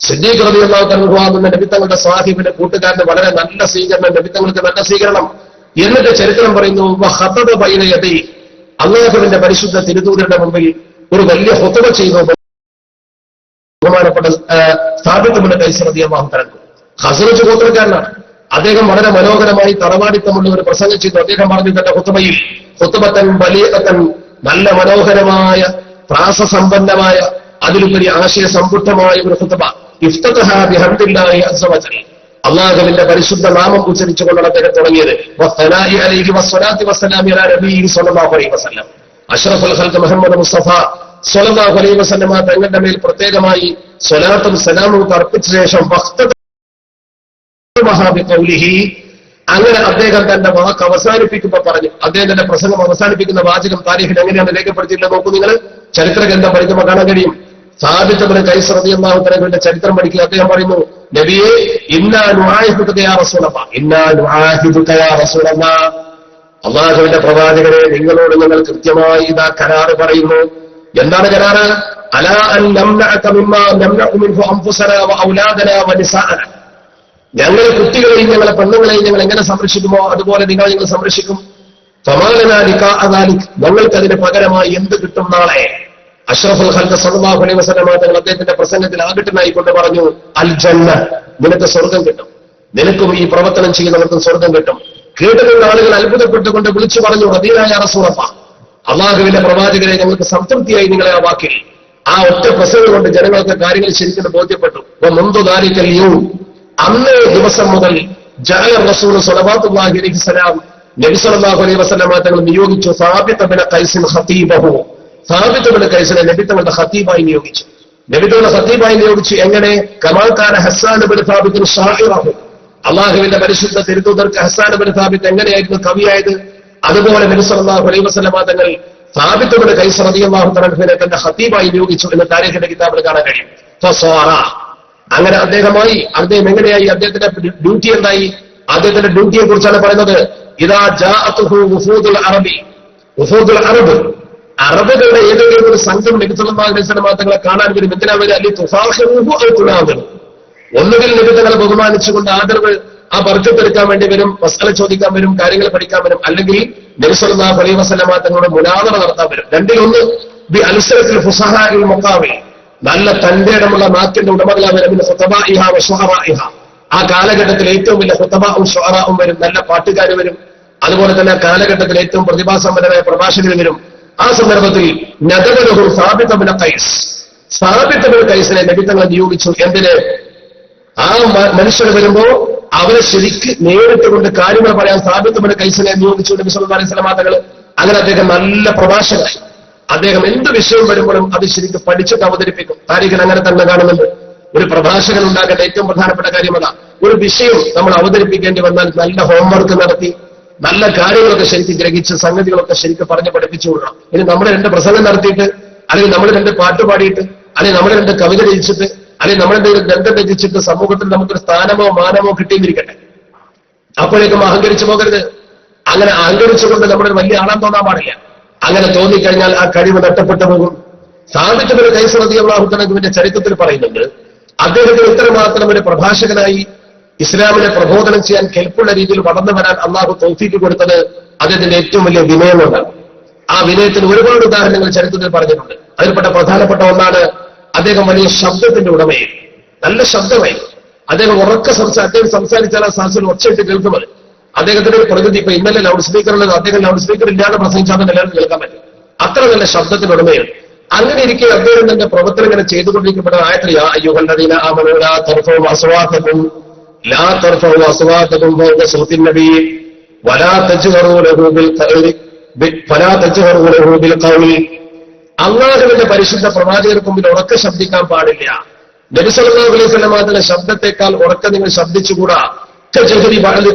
സിദ്ദീഖ് റളിയല്ലാഹു അൻഹു നബി തങ്ങളുടെ സാഹിബിന്റെ കൂട്ടുകാരന് വളരെ നല്ല സ്വീകരണം, നബി തങ്ങൾക്ക് നല്ല സ്വീകരണം. എന്നിട്ട് ചരിത്രം പറയുന്നു, അല്ലാഹുവിന്റെ പരിശുദ്ധ തിരുദൂതരുടെ മുമ്പിൽ ഒരു വലിയ ഖുതുബ ചെയ്തു. ബഹുമാനപ്പെട്ട സാബിത്ത് ഇബ്നു ഖൈസ് റളിയല്ലാഹു അൻഹു ഖസ്റജ് ഗോത്രക്കാരനാണ്. അദ്ദേഹം വളരെ മനോഹരമായി തറവാടിത്തമുള്ള ഒരു പ്രസംഗം ചെയ്തു. അദ്ദേഹം പറഞ്ഞു തന്റെ ഖുതുബയിൽ, ഖുതുബത്തൻ ബലീഗത്തൻ, നല്ല മനോഹരമായ പ്രാസസമ്പന്നമായ അതിലുപരി ആശയസമ്പുഷ്ടമായ ഒരു ഖുതുബ. ഇഫ്തതഹ ബിഹംദില്ലാഹി അസ്സ വജൽ, അല്ലാഹുവിന്റെ പരിശുദ്ധ നാമം ഉച്ചരിച്ചുകൊണ്ടാണ് അദ്ദേഹം തുടങ്ങിയത്. വസ്സലാഇ അലൈഹി വസ്സലാത്തു വസ്സലാമി അലാ നബിയി സ്വല്ലല്ലാഹു അലൈഹി വസല്ലം. അഷ്റഫുൽ ഖൽഖ് മുഹമ്മദ് മുസ്തഫ സ്വല്ലല്ലാഹു അലൈഹി വസല്ലം തങ്ങളുടെ മേൽ പ്രത്യേകമായി സ്വലാത്തും സലാമും അർപ്പിച്ച ശേഷം അങ്ങനെ അദ്ദേഹം തന്റെ വാക്ക് അവസാനിപ്പിക്കുമ്പോൾ പറഞ്ഞു. അദ്ദേഹം തന്റെ പ്രസംഗം അവസാനിപ്പിക്കുന്ന വാചകം താരീഖിൽ എങ്ങനെയാണ് രേഖപ്പെടുത്തിയില്ല നോക്കൂ നിങ്ങൾ. ചരിത്ര ഗ്രന്ഥം പഠിക്കുമ്പോൾ കാണാൻ കഴിയും. സാബിത്ത് ഇബ്നു ഖൈസ് റളിയല്ലാഹു അൻഹുവിന്റെ ചരിത്രം പഠിക്കുക. അദ്ദേഹം പറയുന്നു, നബിയെ ഇന്നാ നുആഹിദുക യാ റസൂലല്ലാഹ്, ഇന്നാ നുആഹിദുക യാ റസൂലല്ലാഹ്, അല്ലാഹുവിന്റെ പ്രവാചകരെ നിങ്ങളോട് ഞങ്ങൾ കൃത്യമായി ഇതാ കരാറ് പറയുന്നു. എന്താണ് കരാറ്? അലാ അൻ നംനഅക മിമ്മാ നംനഉ മിൻഹു അൻഫുസനാ വ ഔലാദനാ വ നിസാഅന, ഞങ്ങൾ കുട്ടികളെയും ഞങ്ങളെ പെണ്ണുങ്ങളെയും ഞങ്ങൾ എങ്ങനെ സംരക്ഷിക്കുമോ അതുപോലെ നിങ്ങൾ സംരക്ഷിക്കും. ഫമാലനാ ലിഖാഅ ദാലിക്, ഞങ്ങൾക്ക് അതിന് പകരമായി എന്ത് കിട്ടും നാളെ? അഷ്റഫുൽ ഖൽഖ് സല്ലല്ലാഹു അലൈഹി വസല്ലം തങ്ങൾ അദ്ദേഹത്തിന്റെ പ്രസംഗത്തിൽ ആകട്ടനായി കൊണ്ട് പറഞ്ഞു, അൽ ജന്ന, നിനക്ക് സ്വർഗം കിട്ടും, നിനക്കും ഈ പ്രവർത്തനം ചെയ്യുന്നവർക്കും സ്വർഗം കിട്ടും. കേട്ടുകൊണ്ട് ആളുകൾ അത്ഭുതപ്പെട്ടുകൊണ്ട് വിളിച്ചു പറഞ്ഞു, റദീനാ യാ റസൂലല്ലാഹ്, അല്ലാഹുവിന്റെ പ്രവാചകരെ ഞങ്ങൾക്ക് സംതൃപ്തിയായി നിങ്ങളെ ആ വാക്കിൽ. ആ ഒറ്റ പ്രസംഗം കൊണ്ട് ജനങ്ങൾക്ക് കാര്യങ്ങൾ ശരിക്കും ബോധ്യപ്പെട്ടു. മുൻപ് ദാലിക്കൽ, അന്നേ ദിവസം മുതൽ ജഅല റസൂൽ സ്വല്ലല്ലാഹു അലൈഹി വസല്ലം നബി സല്ലല്ലാഹു അലൈഹി വസല്ലം തങ്ങൾ നിയോഗിച്ചു സാബിത്ത് ഇബ്നു ഖൈസ് ഖതീബഹു, സാബിത്ത് ഇബ്നു ഖൈസിനെ നബി തങ്ങളുടെ ഖതീബായി നിയോഗിച്ചു. നബി തങ്ങളുടെ ഖതീബായി നിയോഗിച്ചു. എങ്ങനെ? കമാ കാന ഹസ്സാൻ ഇബ്നു സാബിത്ത് ഷാഇറഹു, അല്ലാഹുവിന്റെ പരിശുദ്ധ തിരുദൂതർക്ക് ഹസ്സാൻ ഇബ്നു സാബിത്ത് എങ്ങനെയായിരുന്നു കവിയായത്, അതുപോലെ നബി സല്ലല്ലാഹു അലൈഹി വസല്ലം തങ്ങൾ സാബിത്ത് ഇബ്നു ഖൈസ് റളിയല്ലാഹു അൻഹുവിനെ തന്റെ ഖതീബായി നിയോഗിച്ചു എന്ന് താരീഖിന്റെ കിതാബിൽ കാണാൻ കഴിയും. ഫസാറ, അങ്ങനെ അദ്ദേഹമായി. അദ്ദേഹം എങ്ങനെയായി? അദ്ദേഹത്തിന്റെ ഡ്യൂട്ടി എന്തായി? അദ്ദേഹത്തിന്റെ ഡ്യൂട്ടിയെ കുറിച്ചാണ് പറയുന്നത്. ഇദാ ജാഅതുഹു വുഫൂദുൽ അറബി, വുഫൂദുൽ അറബ്, അറബുകളുടെ ഏതെങ്കിലും ഒരു സംഘം നബി സല്ലല്ലാഹു അലൈഹി വസല്ലം തങ്ങളെ കാണാൻ വരും. എന്തിനാ വരും? അല്ലി തുഫാഖിറുഹു ഔ തുനാദിറു, ഒന്നുകിൽ നബി തങ്ങളെ ബഹുമാനിച്ചുകൊണ്ട് ആദരവ് ആ ബർക്കത്തെടുക്കാൻ വേണ്ടി വരും, മസ്അല ചോദിക്കാൻ വരും, കാര്യങ്ങൾ പഠിക്കാൻ വരും, അല്ലെങ്കിൽ നബി സല്ലല്ലാഹു അലൈഹി വസല്ലം തങ്ങളോട് മുനാദറ നടത്താൻ വരും. രണ്ടിലൊന്ന്. ബി അൽസറത്തിൽ ഫുസഹാഇൽ മുഖാവിൽ, നല്ല തന്റെ ഇടമുള്ള നാക്കിന്റെ ഉടമകളാവരും. ആ കാലഘട്ടത്തിൽ ഏറ്റവും വലിയ ഖുതബാഉം ശുഅറാഉം വരും, നല്ല പാട്ടുകാർ വരും. അതുപോലെ തന്നെ കാലഘട്ടത്തിൽ ഏറ്റവും പ്രതിഭാസമ്പന്നരായ പ്രഭാഷകർ വരും. ആ സന്ദർഭത്തിൽ നദബലഹു സാബിത്ത് ഇബ്നു ഖൈസ്, സാബിത്ത് ഇബ്നു ഖൈസിനെ നബി തങ്ങൾ നിയോഗിച്ചു. എന്തിന്? ആ മനുഷ്യർ വരുമ്പോ അവരെ ശരിക്ക് നേരിട്ട് കൊണ്ട് കാര്യങ്ങൾ പറയാൻ സാബിത്ത് ഇബ്നു ഖൈസിനെ നിയോഗിച്ചു നബി സല്ലല്ലാഹു അലൈഹി വസല്ലം തങ്ങൾ. അങ്ങനെ അദ്ദേഹം നല്ല പ്രഭാഷകനായി. അദ്ദേഹം എന്ത് വിഷയം വരുമ്പോഴും അത് ശരിക്കും പഠിച്ചിട്ട് അവതരിപ്പിക്കും. താരീഖിൽ അങ്ങനെ തന്നെ കാണുന്നുണ്ട്. ഒരു പ്രഭാഷകൻ ഉണ്ടാകേണ്ട ഏറ്റവും പ്രധാനപ്പെട്ട കാര്യമല്ല, ഒരു വിഷയം നമ്മൾ അവതരിപ്പിക്കേണ്ടി വന്നാൽ നല്ല ഹോംവർക്ക് നടത്തി നല്ല കാര്യങ്ങളൊക്കെ ശരിക്കും ഗ്രഹിച്ച് സംഗതികളൊക്കെ ശരിക്കും പറഞ്ഞ് പഠിപ്പിച്ചു കൊടുക്കണം. ഇനി നമ്മൾ രണ്ട് പ്രസംഗം നടത്തിയിട്ട്, അല്ലെങ്കിൽ നമ്മൾ രണ്ട് പാട്ട് പാടിയിട്ട്, അല്ലെങ്കിൽ നമ്മൾ രണ്ട് കവിത രചിച്ചിട്ട്, അല്ലെങ്കിൽ നമ്മളെന്ത് ഗ്രന്ഥം രചിച്ചിട്ട് സമൂഹത്തിൽ നമുക്കൊരു സ്ഥാനമോ മാനമോ കിട്ടിയിരിക്കട്ടെ, അപ്പോഴേക്കും അഹങ്കരിച്ചു പോകരുത്. അങ്ങനെ അഹങ്കരിച്ചുകൊണ്ട് നമ്മളൊരു വലിയ ആളാൻ തോന്നാൻ പാടില്ല. അങ്ങനെ തോന്നിക്കഴിഞ്ഞാൽ ആ കഴിവ് നഷ്ടപ്പെട്ടു പോകും. സാബിത്ത് ഇബ്നു ഖൈസ് റളിയല്ലാഹു അൻഹുവിന്റെ ചരിത്രത്തിൽ പറയുന്നുണ്ട്, അദ്ദേഹത്തിന് ഇത്രമാത്രം ഒരു പ്രഭാഷകനായി ഇസ്ലാമിനെ പ്രബോധനം ചെയ്യാൻ കെൽപ്പുള്ള രീതിയിൽ വളർന്നു വരാൻ അള്ളാഹു തൗഫീഖ് കൊടുത്തത് അദ്ദേഹത്തിന്റെ ഏറ്റവും വലിയ വിനയം കൊണ്ടാണ്. ആ വിനയത്തിന് ഒരുപാട് ഉദാഹരണങ്ങൾ ചരിത്രത്തിൽ പറഞ്ഞിട്ടുണ്ട്. അതിൽപ്പെട്ട പ്രധാനപ്പെട്ട ഒന്നാണ് അദ്ദേഹം വലിയ ശബ്ദത്തിന്റെ ഉടമയിൽ, നല്ല ശബ്ദമായി. അദ്ദേഹം ഉറക്ക അദ്ദേഹം സംസാരിച്ചാൽ ആ സാഹസിൽ ഒച്ചയിട്ട് കേൾക്കുന്നത്. അദ്ദേഹത്തിന്റെ ഒരു പ്രകൃതി, ഇപ്പൊ ഇന്നലെ ലൗഡ് സ്പീക്കറുള്ളത്, അദ്ദേഹം ലൗഡ് സ്പീക്കർ ഇല്ലാതെ പ്രസംഗിച്ചാൽ എല്ലാവർക്കും കേൾക്കാൻ പറ്റും. അത്ര നല്ല ശബ്ദത്തിന് ഉടമയാണ്. അങ്ങനെ ഇരിക്കെ അദ്ദേഹം തന്റെ പ്രവർത്തനം ഇങ്ങനെ ചെയ്തുകൊണ്ടിരിക്കപ്പെട്ട ആയത്തിൽ യാ അയ്യുഹല്ലദീന ആമനൂ ലാ തർഫഉ അസ്വാതകും ഫൗക സൗത്തിൻ നബി വലാ തജ്ഹറൂ ലഹു ബിൽ ഖൗലി, അല്ലാഹുവിന്റെ പരിശുദ്ധ പ്രവാചകർക്ക് മുമ്പിൽ ഉറക്ക ശബ്ദിക്കാൻ പാടില്ല. നബി സല്ലല്ലാഹു അലൈഹി വസല്ലം തന്റെ ശബ്ദത്തെക്കാൾ ഉറക്ക നിങ്ങൾ ശബ്ദിച്ചുകൂടാ.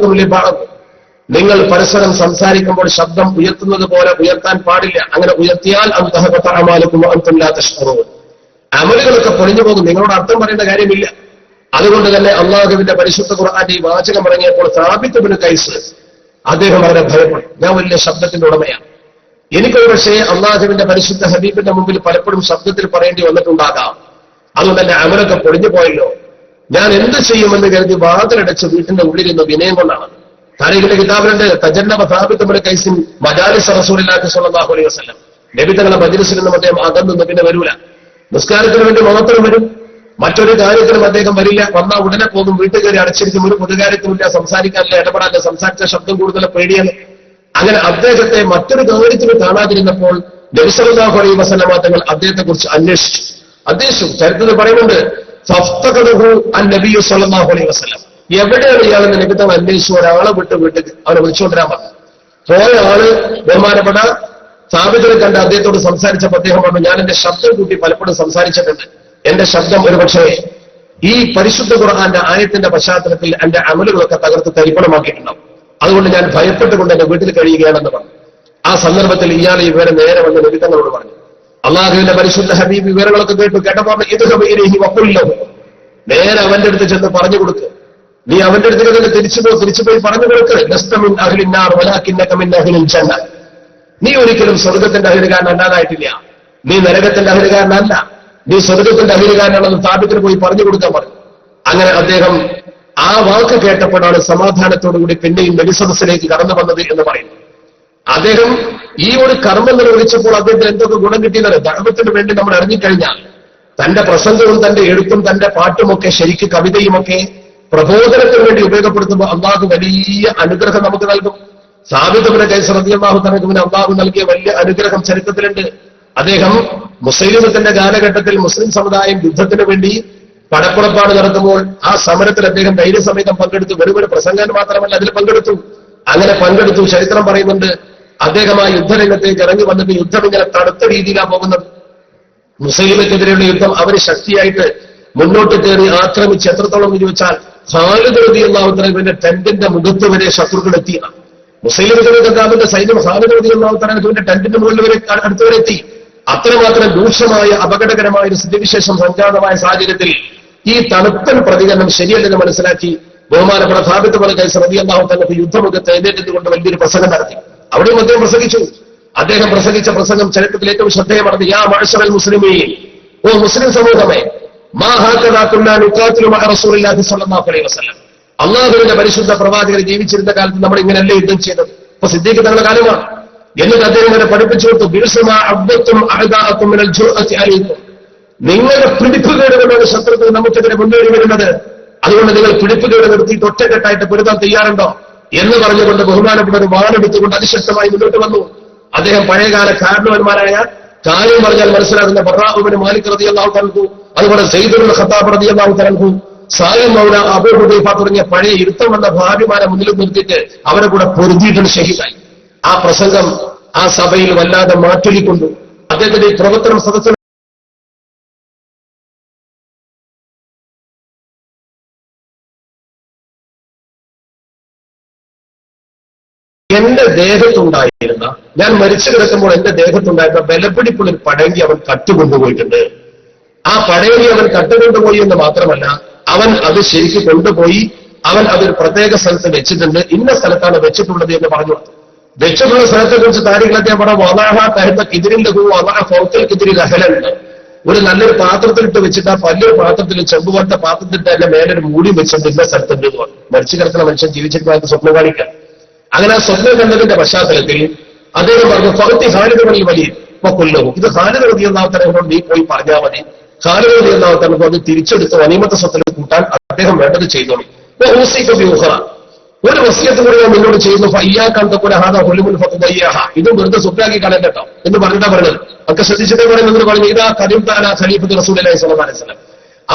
നിങ്ങൾ പരസ്പരം സംസാരിക്കുമ്പോൾ ശബ്ദം ഉയർത്തുന്നത് പോലെ ഉയർത്താൻ പാടില്ല. അങ്ങനെ ഉയർത്തിയാൽ അമലുകളൊക്കെ പൊളിഞ്ഞു പോകും. നിങ്ങളോട് അർത്ഥം പറയേണ്ട കാര്യമില്ല. അതുകൊണ്ട് തന്നെ അള്ളാഹുവിന്റെ പരിശുദ്ധ ഖുർആന്റെ ഈ വാചകം ഇറങ്ങിയപ്പോൾ സാബിത്ത് ഇബ്നു ഖൈസ് അദ്ദേഹം അവരെ ഭയപ്പെട്ടു. ഞാൻ വലിയ ശബ്ദത്തിന്റെ ഉടമയാണ്, എനിക്കൊരു പക്ഷേ അള്ളാഹുവിന്റെ പരിശുദ്ധ ഹബീബിന്റെ മുമ്പിൽ പലപ്പോഴും ശബ്ദത്തിൽ പറയേണ്ടി വന്നിട്ടുണ്ടാകാം. അതുകൊണ്ട് എന്റെ അമലൊക്കെ പൊളിഞ്ഞു പോയല്ലോ, ഞാൻ എന്ത് ചെയ്യുമെന്ന് കരുതി വാതിലടച്ച് വീട്ടിന്റെ ഉള്ളിൽ നിന്ന് വിനയം കൊണ്ടാണ്. താരീഖിന്റെ കിതാബിലുണ്ട് തജന്നബ സാബിത്ത് ഇബ്നു ഖൈസിൻ മജാലിസ് റസൂലുള്ളാഹി സ്വല്ലല്ലാഹു അലൈഹി വസല്ലം. നബി തങ്ങളുടെ മജ്ലിസിൽ നിന്നും അദ്ദേഹം അകന്നു പിന്നെ വരൂല. നിസ്കാരത്തിന് വേണ്ടി മാത്രം വരും, മറ്റൊരു കാര്യത്തിനും അദ്ദേഹം വരില്ല. വന്നാൽ ഉടനെ പോകും, വീട്ടിൽ കയറി അടച്ചിരിക്കും, ഒരു പൊതുകാര്യത്തിനില്ല, സംസാരിക്കാനില്ല, ഇടപെടാനില്ല, സംസാരിച്ച ശബ്ദം കൂടുതൽ പേടിയാണ്. അങ്ങനെ അദ്ദേഹത്തെ മറ്റൊരു കാര്യത്തിന് കാണാതിരുന്നപ്പോൾ നബി സല്ലല്ലാഹു അലൈഹി വസല്ലം തങ്ങൾ അദ്ദേഹത്തെ കുറിച്ച് അന്വേഷിച്ചു. ചരിത്രത്തിൽ പറയുന്നുണ്ട് ഫഫ്തഖദഹു അൻ-നബി സല്ലല്ലാഹു അലൈഹി വസല്ലം. എവിടെയാണ് ഇയാളെന്ന് നബി തങ്ങൾ അന്വേഷിച്ചു. ഒരാളെ വീട്ടിൽ അവനെ വിളിച്ചുകൊണ്ടിരാൻ പറഞ്ഞു. പോയ ആള് ബഹുമാനപ്പെട്ട സാബിത്തിനെ കണ്ട് അദ്ദേഹത്തോട് സംസാരിച്ചപ്പോൾ അദ്ദേഹം പറഞ്ഞു, ഞാൻ എന്റെ ശബ്ദം കൂട്ടി പലപ്പോഴും സംസാരിച്ചിട്ടുണ്ട്. എന്റെ ശബ്ദം ഒരുപക്ഷേ ഈ പരിശുദ്ധ ഖുർആന്റെ ആയത്തിന്റെ പശ്ചാത്തലത്തിൽ എന്റെ അമലുകളൊക്കെ തകർത്ത് തരിപ്പണമാക്കിയിട്ടുണ്ടാവും. അതുകൊണ്ട് ഞാൻ ഭയപ്പെട്ടുകൊണ്ട് എന്റെ വീട്ടിൽ കഴിയുകയാണെന്ന് പറഞ്ഞു. ആ സന്ദർഭത്തിൽ ഇയാൾ ഈ വിവരം നേരെ വന്ന് നബി തങ്ങളോട് പറഞ്ഞു. അള്ളാഹുവിന്റെ പരിശുദ്ധ ഹബീബ് വിവരങ്ങളൊക്കെ കേട്ടപ്പോൾ നേരെ അവന്റെ അടുത്ത് ചെന്ന് പറഞ്ഞു കൊടുക്കുക. നീ അവന്റെ അടുത്തേക്ക് തന്നെ തിരിച്ചുപോയി പറഞ്ഞു കൊടുക്കുക. നീ ഒരിക്കലും സ്വർഗത്തിന്റെ അഹിലുകാരനല്ലാതായിട്ടില്ല, നീ നരകത്തിന്റെ അഹിലുകാരനല്ല, നീ സ്വർഗത്തിന്റെ അഹിലുകാരനാണെന്ന് സ്ഥാപിത്തിന് പോയി പറഞ്ഞു കൊടുക്കാൻ പറഞ്ഞു. അങ്ങനെ അദ്ദേഹം ആ വാക്ക് കേട്ടപ്പോഴാണ് സമാധാനത്തോടുകൂടി പിന്നെയും നബിസദസ്സിലേക്ക് കടന്നു വന്നത് എന്ന് പറയുന്നു. അദ്ദേഹം ഈ ഒരു കർമ്മം നിർവഹിച്ചപ്പോൾ അദ്ദേഹത്തിന് എന്തൊക്കെ ഗുണം കിട്ടിയെന്നത് ദഅവത്തിന് വേണ്ടി നമ്മൾ അറിഞ്ഞിക്കഴിഞ്ഞാൽ തന്റെ പ്രസംഗവും തന്റെ എഴുത്തും തന്റെ പാട്ടുമൊക്കെ ശരിക്ക് കവിതയുമൊക്കെ പ്രബോധനത്തിന് വേണ്ടി ഉപയോഗപ്പെടുത്തുമ്പോൾ അള്ളാഹു വലിയ അനുഗ്രഹം നമുക്ക് നൽകും. സാബിത്ത് ഇബ്നു ഖൈസ് റളിയല്ലാഹു തആല അള്ളാഹു നൽകിയ വലിയ അനുഗ്രഹം ചരിത്രത്തിലുണ്ട്. അദ്ദേഹം മുസ്ലിമത്തിന്റെ കാലഘട്ടത്തിൽ മുസ്ലിം സമുദായം യുദ്ധത്തിന് വേണ്ടി പടപ്പുറപ്പാട് നടത്തുമ്പോൾ ആ സമരത്തിൽ അദ്ദേഹം ധൈര്യസമേതം പങ്കെടുത്തു. വെറും പ്രസംഗം മാത്രമല്ല, അതിൽ പങ്കെടുത്തു. അങ്ങനെ പങ്കെടുത്തു. ചരിത്രം പറയുന്നുണ്ട് അദ്ദേഹം ആ യുദ്ധരംഗത്തേക്ക് ഇറങ്ങി വന്നിട്ട് യുദ്ധം ഇങ്ങനെ തടുത്ത രീതിയിലാണ് പോകുന്നത്. മുസ്ലിമക്കെതിരെയുള്ള യുദ്ധം അവര് ശക്തിയായിട്ട് മുന്നോട്ട് കയറി ആക്രമിച്ച് എത്രത്തോളം എന്ന് ചോദിച്ചാൽ ഖാലിദ് റളിയല്ലാഹു തആലയുടെ ടെന്റിന്റെ മുഖത്ത് വരെ ശത്രുക്കൾ എത്തിയാണ്. മുസ്ലിം സൈന്യം ഖാലിദ് റളിയല്ലാഹു തആലയുടെ ടെന്റിന്റെ മുകളിൽ വരെ അടുത്തുവരെ എത്തി. അത്രമാത്രം രൂക്ഷമായ അപകടകരമായ ഒരു സ്ഥിതിവിശേഷം സംജാതമായ സാഹചര്യത്തിൽ ഈ തണുപ്പൻ പ്രതികരണം ശരിയല്ലെന്ന് മനസ്സിലാക്കി ബഹുമാനപ്പെട്ട സാബിത്ത് ഇബ്നു ഖൈസ് റളിയല്ലാഹു തആല യുദ്ധമുഖത്ത് എഴുന്നേറ്റുകൊണ്ട് വലിയൊരു പ്രസംഗം നടത്തി. അവിടെയും അദ്ദേഹം പ്രസംഗിച്ചു. അദ്ദേഹം പ്രസംഗിച്ച പ്രസംഗം ചരിത്രത്തിൽ ഏറ്റവും ശ്രദ്ധേയമാണത്. യാ മഅ്ശറൽ മുസ്ലിമീൻ, ഓ മുസ്ലിം സമൂഹമേ, മാ ഹകദാ കുന്നാ നുഖാതിലു മഅ റസൂലില്ലാഹി സ്വല്ലല്ലാഹു അലൈഹി വസല്ലം. അല്ലാഹുവിന്റെ പരിശുദ്ധ പ്രവാചകർ ജീവിച്ചിരുന്ന കാലത്ത് നമ്മൾ ഇങ്ങനെയല്ലേ യുദ്ധം ചെയ്തത്. ഇപ്പൊ സിദ്ദീഖ് തങ്ങളുടെ കാലമാണ്. എന്നിട്ട് അദ്ദേഹം ഇങ്ങനെ പഠിപ്പിച്ചു കൊടുത്തു, ബിൽസുമാ അബ്ദത്തും അഅദാഅകും മിനൽ ജുഅത്തി അലൈക്കും. നിങ്ങളുടെ പിടിപ്പുകേട് കൊണ്ടാണ് ശത്രുക്കൾ നമുക്കെതിരെ മുന്നേറി വരുന്നത്. അതുകൊണ്ട് നിങ്ങൾ പിടിപ്പുകേട് നിർത്തിയിട്ട് ഒറ്റക്കെട്ടായിട്ട് പൊരുതാൻ തയ്യാറുണ്ടോ എന്ന് പറഞ്ഞുകൊണ്ട് ബഹുമാനപ്പെട്ട ഒരു വാളെടുത്തുകൊണ്ട് അതിശക്തമായി മുന്നോട്ട് വന്നു. അദ്ദേഹം പഴയകാല കാരണവന്മാരായ കാര്യം പറഞ്ഞാൽ മനസ്സിലാകുന്ന ബറാഉ ഇബ്നു മാലിക് റളിയല്ലാഹു അൻഹു, അതുപോലെ സയ്യിദ് ഇബ്നു ഖത്താബ് റളിയല്ലാഹു അൻഹു, സാലിം മൗല അബൂ ഹുദൈഫ തുടങ്ങിയ പഴയ ഇരുത്തം വന്ന ഭാര്യമാരെ മുന്നിൽ നിർത്തിയിട്ട് അവരെ കൂടെ പൊരുതിയിട്ടുണ്ട് ഷഹീദായി. ആ പ്രസംഗം ആ സഭയിൽ വല്ലാതെ മാറ്റൊലിക്കൊണ്ടു. അദ്ദേഹത്തിന്റെ ഈ പ്രവർത്തനം സദസ്സ് എന്റെ ദേഹത്തുണ്ടായിരുന്ന, ഞാൻ മരിച്ചു കിടക്കുമ്പോൾ എന്റെ ദേഹത്തുണ്ടായിരുന്ന ബലപിടിപ്പുള്ള ഒരു പടയങ്കി അവൻ കട്ടുകൊണ്ടുപോയിട്ടുണ്ട്. ആ പടയങ്കി അവൻ കട്ടുകൊണ്ടുപോയി എന്ന് മാത്രമല്ല, അവൻ അത് ശരിക്ക് കൊണ്ടുപോയി അവൻ അതൊരു പ്രത്യേക സ്ഥലത്ത് വെച്ചിട്ടുണ്ട്. ഇന്ന സ്ഥലത്താണ് വെച്ചിട്ടുള്ളത് എന്ന് പറഞ്ഞു. വെച്ചിട്ടുള്ള സ്ഥലത്തെ കുറിച്ച് താരികളൊക്കെ അവിടെ വലാഹ കരുത്ത കിതിരിന്റെ വലാഹ ഫൗക്കൽ കിതിരി ലഹലുണ്ട്. ഒരു നല്ലൊരു പാത്രത്തിലിട്ട് വെച്ചിട്ട് ആ വലിയൊരു പാത്രത്തിൽ ചെമ്പുപോലത്തെ പാത്രത്തിലിട്ട് അതിന്റെ മേലൊരു മൂടി വെച്ചിട്ട് ഇന്ന സ്ഥലത്തുണ്ട് എന്ന് പറഞ്ഞു. മരിച്ചു കിടക്കുന്ന മനുഷ്യൻ ജീവിച്ചിട്ട് സ്വപ്നം കാണിക്കാൻ. അങ്ങനെ ആ സ്വപ്നം കണ്ടതിന്റെ പശ്ചാത്തലത്തിൽ അദ്ദേഹം പറഞ്ഞു, ഫൗത്തി ഖാലിദ് വലിയ വലിയ കൊല്ലവും ഇത് ഖാലിദ് റളിയല്ലാഹു തആല നീ പോയി പറഞ്ഞാൽ മതി. ഖാലിദ് റളിയല്ലാഹു തആല അത് തിരിച്ചെടുത്ത് ഗനീമത്ത് സ്വത്തിൽ കൂട്ടാൻ അദ്ദേഹം വേണ്ടത് ചെയ്തോളൂ. ഒരു വസിയത്ത് കൂടി ഞാൻ നിന്നോട് ചെയ്യുന്നു, ഇത് വെറുതെ സുഖാക്കി കളയണ്ട കേട്ടോ എന്ന് പറഞ്ഞിട്ടാ പറഞ്ഞത്. ഒക്കെ ശ്രദ്ധിച്ചിട്ടേ പറയുന്നത് പറഞ്ഞു, ഇതാ ഖലീഫത്താന ഖലീഫത്ത് റസൂലുള്ളാഹി സ്വല്ലല്ലാഹു അലൈഹി വസല്ലം.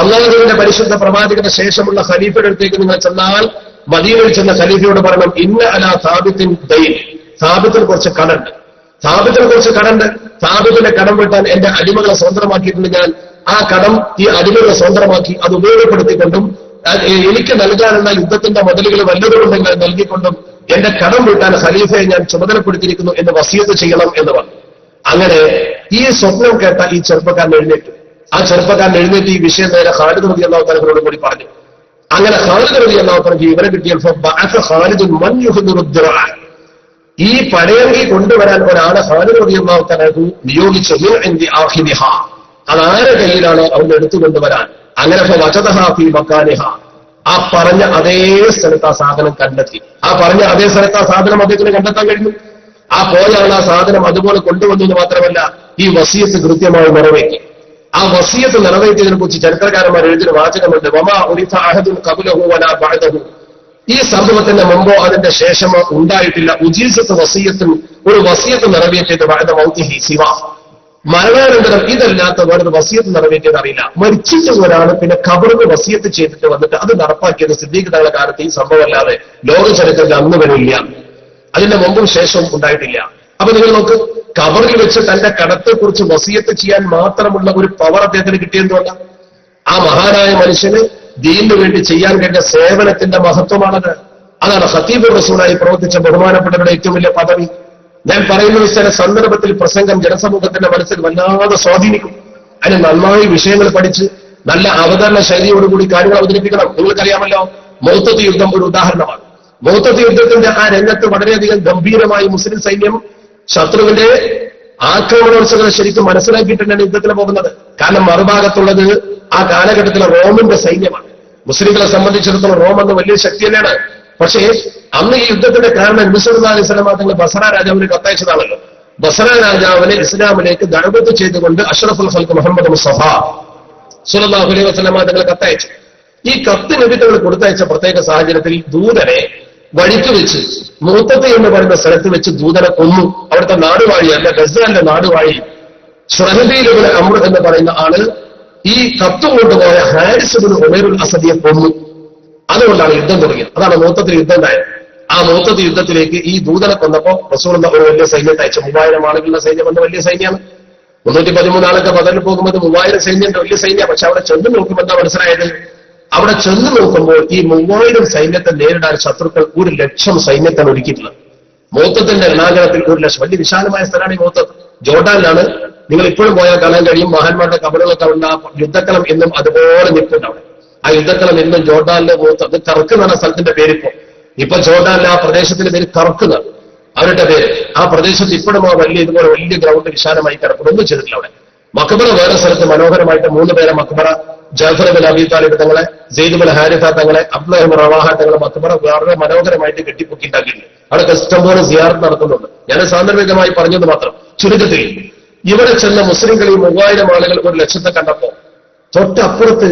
അല്ലാഹുവിന്റെ പരിശുദ്ധ പ്രവാചകന്റെ ശേഷമുള്ള ഖലീഫയുടെ അടുത്തേക്ക് നിങ്ങൾ ചെന്നാൽ മദീനയിൽ ചെന്ന ഖലീഫയോട് പറയണം, ഇന്ന അലാ സാബിത്തിൻ ദൈൻ, സാബിത്തിന് കുറച്ച് കടണ്ട്, സാബിത്തിന് കുറച്ച് കടണ്ട്. സാബിത്തിന്റെ കടം വീട്ടാൻ എന്റെ അടിമകളെ സ്വതന്ത്രമാക്കിയിട്ടുണ്ട് ഞാൻ. ആ കടം ഈ അടിമകളെ സ്വതന്ത്രമാക്കി അത് ഉപയോഗപ്പെടുത്തിക്കൊണ്ടും എനിക്ക് നൽകാനുള്ള യുദ്ധത്തിന്റെ മുതലുകൾ വല്ലതുകൊണ്ടെങ്കിൽ നൽകിക്കൊണ്ടും എന്റെ കടം വീട്ടാൻ ഖലീഫയെ ഞാൻ ചുമതലപ്പെടുത്തിയിരിക്കുന്നു എന്ന് വസിയത്ത് ചെയ്യണം എന്ന് പറഞ്ഞു. അങ്ങനെ ഈ സ്വപ്നം കേട്ട ഈ ചെറുപ്പക്കാരൻ എഴുന്നേറ്റു. ആ ചെറുപ്പക്കാരൻ എഴുന്നേറ്റ് ഈ വിഷയം നേരെ ഖാലിദ് റളിയല്ലാഹു തആലയോട് കൂടി പറഞ്ഞു. അങ്ങനെ ഖാലിദ് റളിയല്ലാഹു തആലയ്ക്ക് ഇവരെ കിട്ടിയപ്പോൾ ഈ പടയങ്കി കൊണ്ടുവരാൻ ഒരാളെ ഖാലിദ് റളിയല്ലാഹു തആല നിയോഗിച്ചു. അതാരെ കയ്യിലാണ് അവൻ എടുത്തു കൊണ്ടുവരാൻ. അങ്ങനെ ആ പറഞ്ഞ അതേ സ്ഥലത്ത് ആ സാധനം കണ്ടെത്തി. ആ പറഞ്ഞ അതേ സ്ഥലത്ത് ആ സാധനം അദ്ദേഹത്തിന് കണ്ടെത്താൻ കഴിഞ്ഞു. ആ പോയ ആൾ ആ സാധനം അതുപോലെ കൊണ്ടുവന്നു എന്ന് മാത്രമല്ല, ഈ വസിയത്ത് കൃത്യമായി നിറവേറ്റി. ആ വസിയത്ത് നിറവേറ്റിയതിനെ കുറിച്ച് ചരിത്രകാരന്മാർ എഴുതിയ വാചകമുണ്ട്. വമാ ഉരിഫ അഹദുൻ ഖബ്ലഹു വലാ ബഅദഹു. ഈ സംഭവത്തിന്റെ മുമ്പോ അതിന്റെ ശേഷമോ ഉണ്ടായിട്ടില്ല ഉജീസത്ത് വസിയത്തും ഒരു വസിയത്ത് നിറവേറ്റിയത് ബഅദ മൗതിഹി സിവാ. മരണാനന്തരം ഇതല്ലാത്ത വേറൊരു വസിയത്ത് നിറവേറ്റിയത് അറിയില്ല. മരിച്ചിട്ട് ഒരാൾ പിന്നെ ഖബറിന് വസിയത്ത് ചെയ്തിട്ട് വന്നിട്ട് അത് നടപ്പാക്കിയത് സിദ്ദീഖ് തങ്ങളുടെ കാലത്ത് ഈ സംഭവം അല്ലാതെ ലോക ചരിത്രത്തിൽ അന്ന് വരില്ല. അതിന്റെ മുമ്പും ശേഷവും ഉണ്ടായിട്ടില്ല. അപ്പൊ നിങ്ങൾ നോക്ക്, ഖബറിൽ വെച്ച് തന്റെ കടത്തെക്കുറിച്ച് വസിയത്ത് ചെയ്യാൻ മാത്രമുള്ള ഒരു പവർ അദ്ദേഹത്തിന് കിട്ടിയതുകൊണ്ടാണ്. ആ മഹാനായ മനുഷ്യന് ദീനിനു വേണ്ടി ചെയ്യാൻ കഴിഞ്ഞ സേവനത്തിന്റെ മഹത്വമാണത്. അതാണ് ഖതീബുർ റസൂലായി പ്രവർത്തിച്ച ബഹുമാനപ്പെട്ടവരുടെ ഏറ്റവും വലിയ പദവി. ഞാൻ പറയുന്ന ചില സന്ദർഭത്തിൽ പ്രസംഗം ജനസമൂഹത്തിന്റെ മനസ്സിൽ വല്ലാതെ സ്വാധീനിക്കും. അതിന് നന്നായി വിഷയങ്ങൾ പഠിച്ച് നല്ല അവതരണ ശൈലിയോടുകൂടി കാര്യങ്ങൾ അവതരിപ്പിക്കണം. നിങ്ങൾക്കറിയാമല്ലോ, മൗത്തത്ത് യുദ്ധം ഒരു ഉദാഹരണമാണ്. മൗത്തത്ത് യുദ്ധത്തിന്റെ ആ രംഗത്ത് വളരെയധികം ഗംഭീരമായി മുസ്ലിം സൈന്യം ശത്രുവിന്റെ ആക്രമണോത്സവങ്ങൾ ശരിക്കും മനസ്സിലാക്കിയിട്ടാണ് യുദ്ധത്തിന് പോകുന്നത്. കാരണം മറുഭാഗത്തുള്ളത് ആ കാലഘട്ടത്തിലെ റോമിന്റെ സൈന്യമാണ്. മുസ്ലിങ്ങളെ സംബന്ധിച്ചിടത്തോളം റോം എന്ന വലിയ ശക്തി തന്നെയാണ്. പക്ഷേ അന്ന് ഈ യുദ്ധത്തിന്റെ കാരണം നബി സല്ലല്ലാഹു അലൈഹി വസല്ലം തങ്ങൾ ബസറ രാജാവിന് കത്തയച്ചതാണല്ലോ. ബസറ രാജാവിനെ ഇസ്ലാമിലേക്ക് ദഅവത്ത് ചെയ്തുകൊണ്ട് അഷ്റഫുൽ ഖൽഖ് മുഹമ്മദ് മുസ്തഫ സല്ലല്ലാഹു അലൈഹി വസല്ലം തങ്ങൾ കത്തയച്ചു. ഈ കത്ത് നബി തങ്ങൾ കൊടുത്തയച്ച പ്രത്യേക സാഹചര്യത്തിൽ ദൂതനെ വഴിക്ക് വെച്ച് മുഅത്തത്ത് എന്ന് പറയുന്ന സ്ഥലത്ത് വെച്ച് ദൂതനെ കൊന്നു. അവിടുത്തെ നാടുവാഴിയല്ല, ഗസ്സാന്റെ നാടുവാഴി ശുറഹബീൽ ഇബ്നു അംർ എന്ന് പറയുന്ന ആള് ഈ കത്ത് കൊണ്ടുപോയ ഹാരിസ് ഇബ്നു ഉമൈറുൽ അസദിയെ കൊന്നു. അതുകൊണ്ടാണ് യുദ്ധം തുടങ്ങിയത്. അതാണ് മുഅത്തത്തിൽ യുദ്ധം ഉണ്ടായത്. ആ മുഅത്തത്ത് യുദ്ധത്തിലേക്ക് ഈ ദൂതനെ കൊന്നപ്പോ റസൂലുള്ളാഹി ഒരു വലിയ സൈന്യത്തെ അയച്ചു. 3000 ആളുകളുടെ സൈന്യം എന്ന വലിയ സൈന്യമാണ്. 313 ആളൊക്കെ ബദറിൽ പോകുമ്പോൾ 3000 സൈന്യന്റെ വലിയ സൈന്യം. പക്ഷെ അവിടെ ചെന്ന് നോക്കുമ്പോൾ എന്താ മനസ്സിലായത്? അവിടെ ചെന്ന് നോക്കുമ്പോൾ ഈ 3000 സൈന്യത്തെ നേരിടാൻ ശത്രുക്കൾ 1,00,000 സൈന്യത്താണ് ഒരുക്കിയിട്ടുള്ളത്. മുഅത്തത്തിന്റെ രണാങ്കണത്തിൽ 1,00,000. വലിയ വിശാലമായ സ്ഥലമാണ് ഈ മുഅത്തത്ത്. ജോർഡാനിലാണ്. നിങ്ങൾ ഇപ്പോഴും പോയാൽ കാണാൻ കഴിയും മഹാന്മാരുടെ കബറുകളൊക്കെ ഉണ്ട്. ആ യുദ്ധക്കളം എന്നും അതുപോലെ നിൽക്കുന്നുണ്ട് അവിടെ. ആ യുദ്ധക്കളം എന്നും ജോർഡാനിലെ മുഅത്തത്ത് കർക്ക് എന്ന സ്ഥലത്തിന്റെ പേരിപ്പോ ഇപ്പൊ ജോർഡാനിലെ ആ പ്രദേശത്തിന്റെ പേര് കർക്ക് അവരുടെ പേര്. ആ പ്രദേശത്ത് ഇപ്പോഴും ആ വലിയ ഇതുപോലെ വലിയ ഗ്രൗണ്ട് വിശാലമായി കിടക്കുന്നു. ഒന്നും ചെയ്തിട്ടില്ല അവിടെ. മക്ബറ വേറെ സ്ഥലത്ത് മനോഹരമായിട്ട് 3 പേരെ മക്ബറ, ജഅഫർ ഇബ്നു അബീ താലിബ് തങ്ങളെ, സെയ്ദ് ഇബ്നു ഹാരിസ തങ്ങളെ, അബ്ദുല്ലാഹ് ഇബ്നു റവാഹ തങ്ങളെ മക്ബറ വളരെ മനോഹരമായിട്ട് കെട്ടിപ്പൊക്കിണ്ടാക്കിയിട്ടുണ്ട്. അവിടെ ഇഷ്ടംപോലെ സിയാറത്ത് നടത്തുന്നുണ്ട്. ഞാൻ സാന്ദർഭികമായി പറഞ്ഞത് മാത്രം. ചുരുക്കത്തിൽ ഇവിടെ ചെന്ന മുസ്ലിംകൾ ഈ 3000 ആളുകൾ 1,00,000 കണ്ടപ്പോ തൊട്ടപ്പുറത്ത്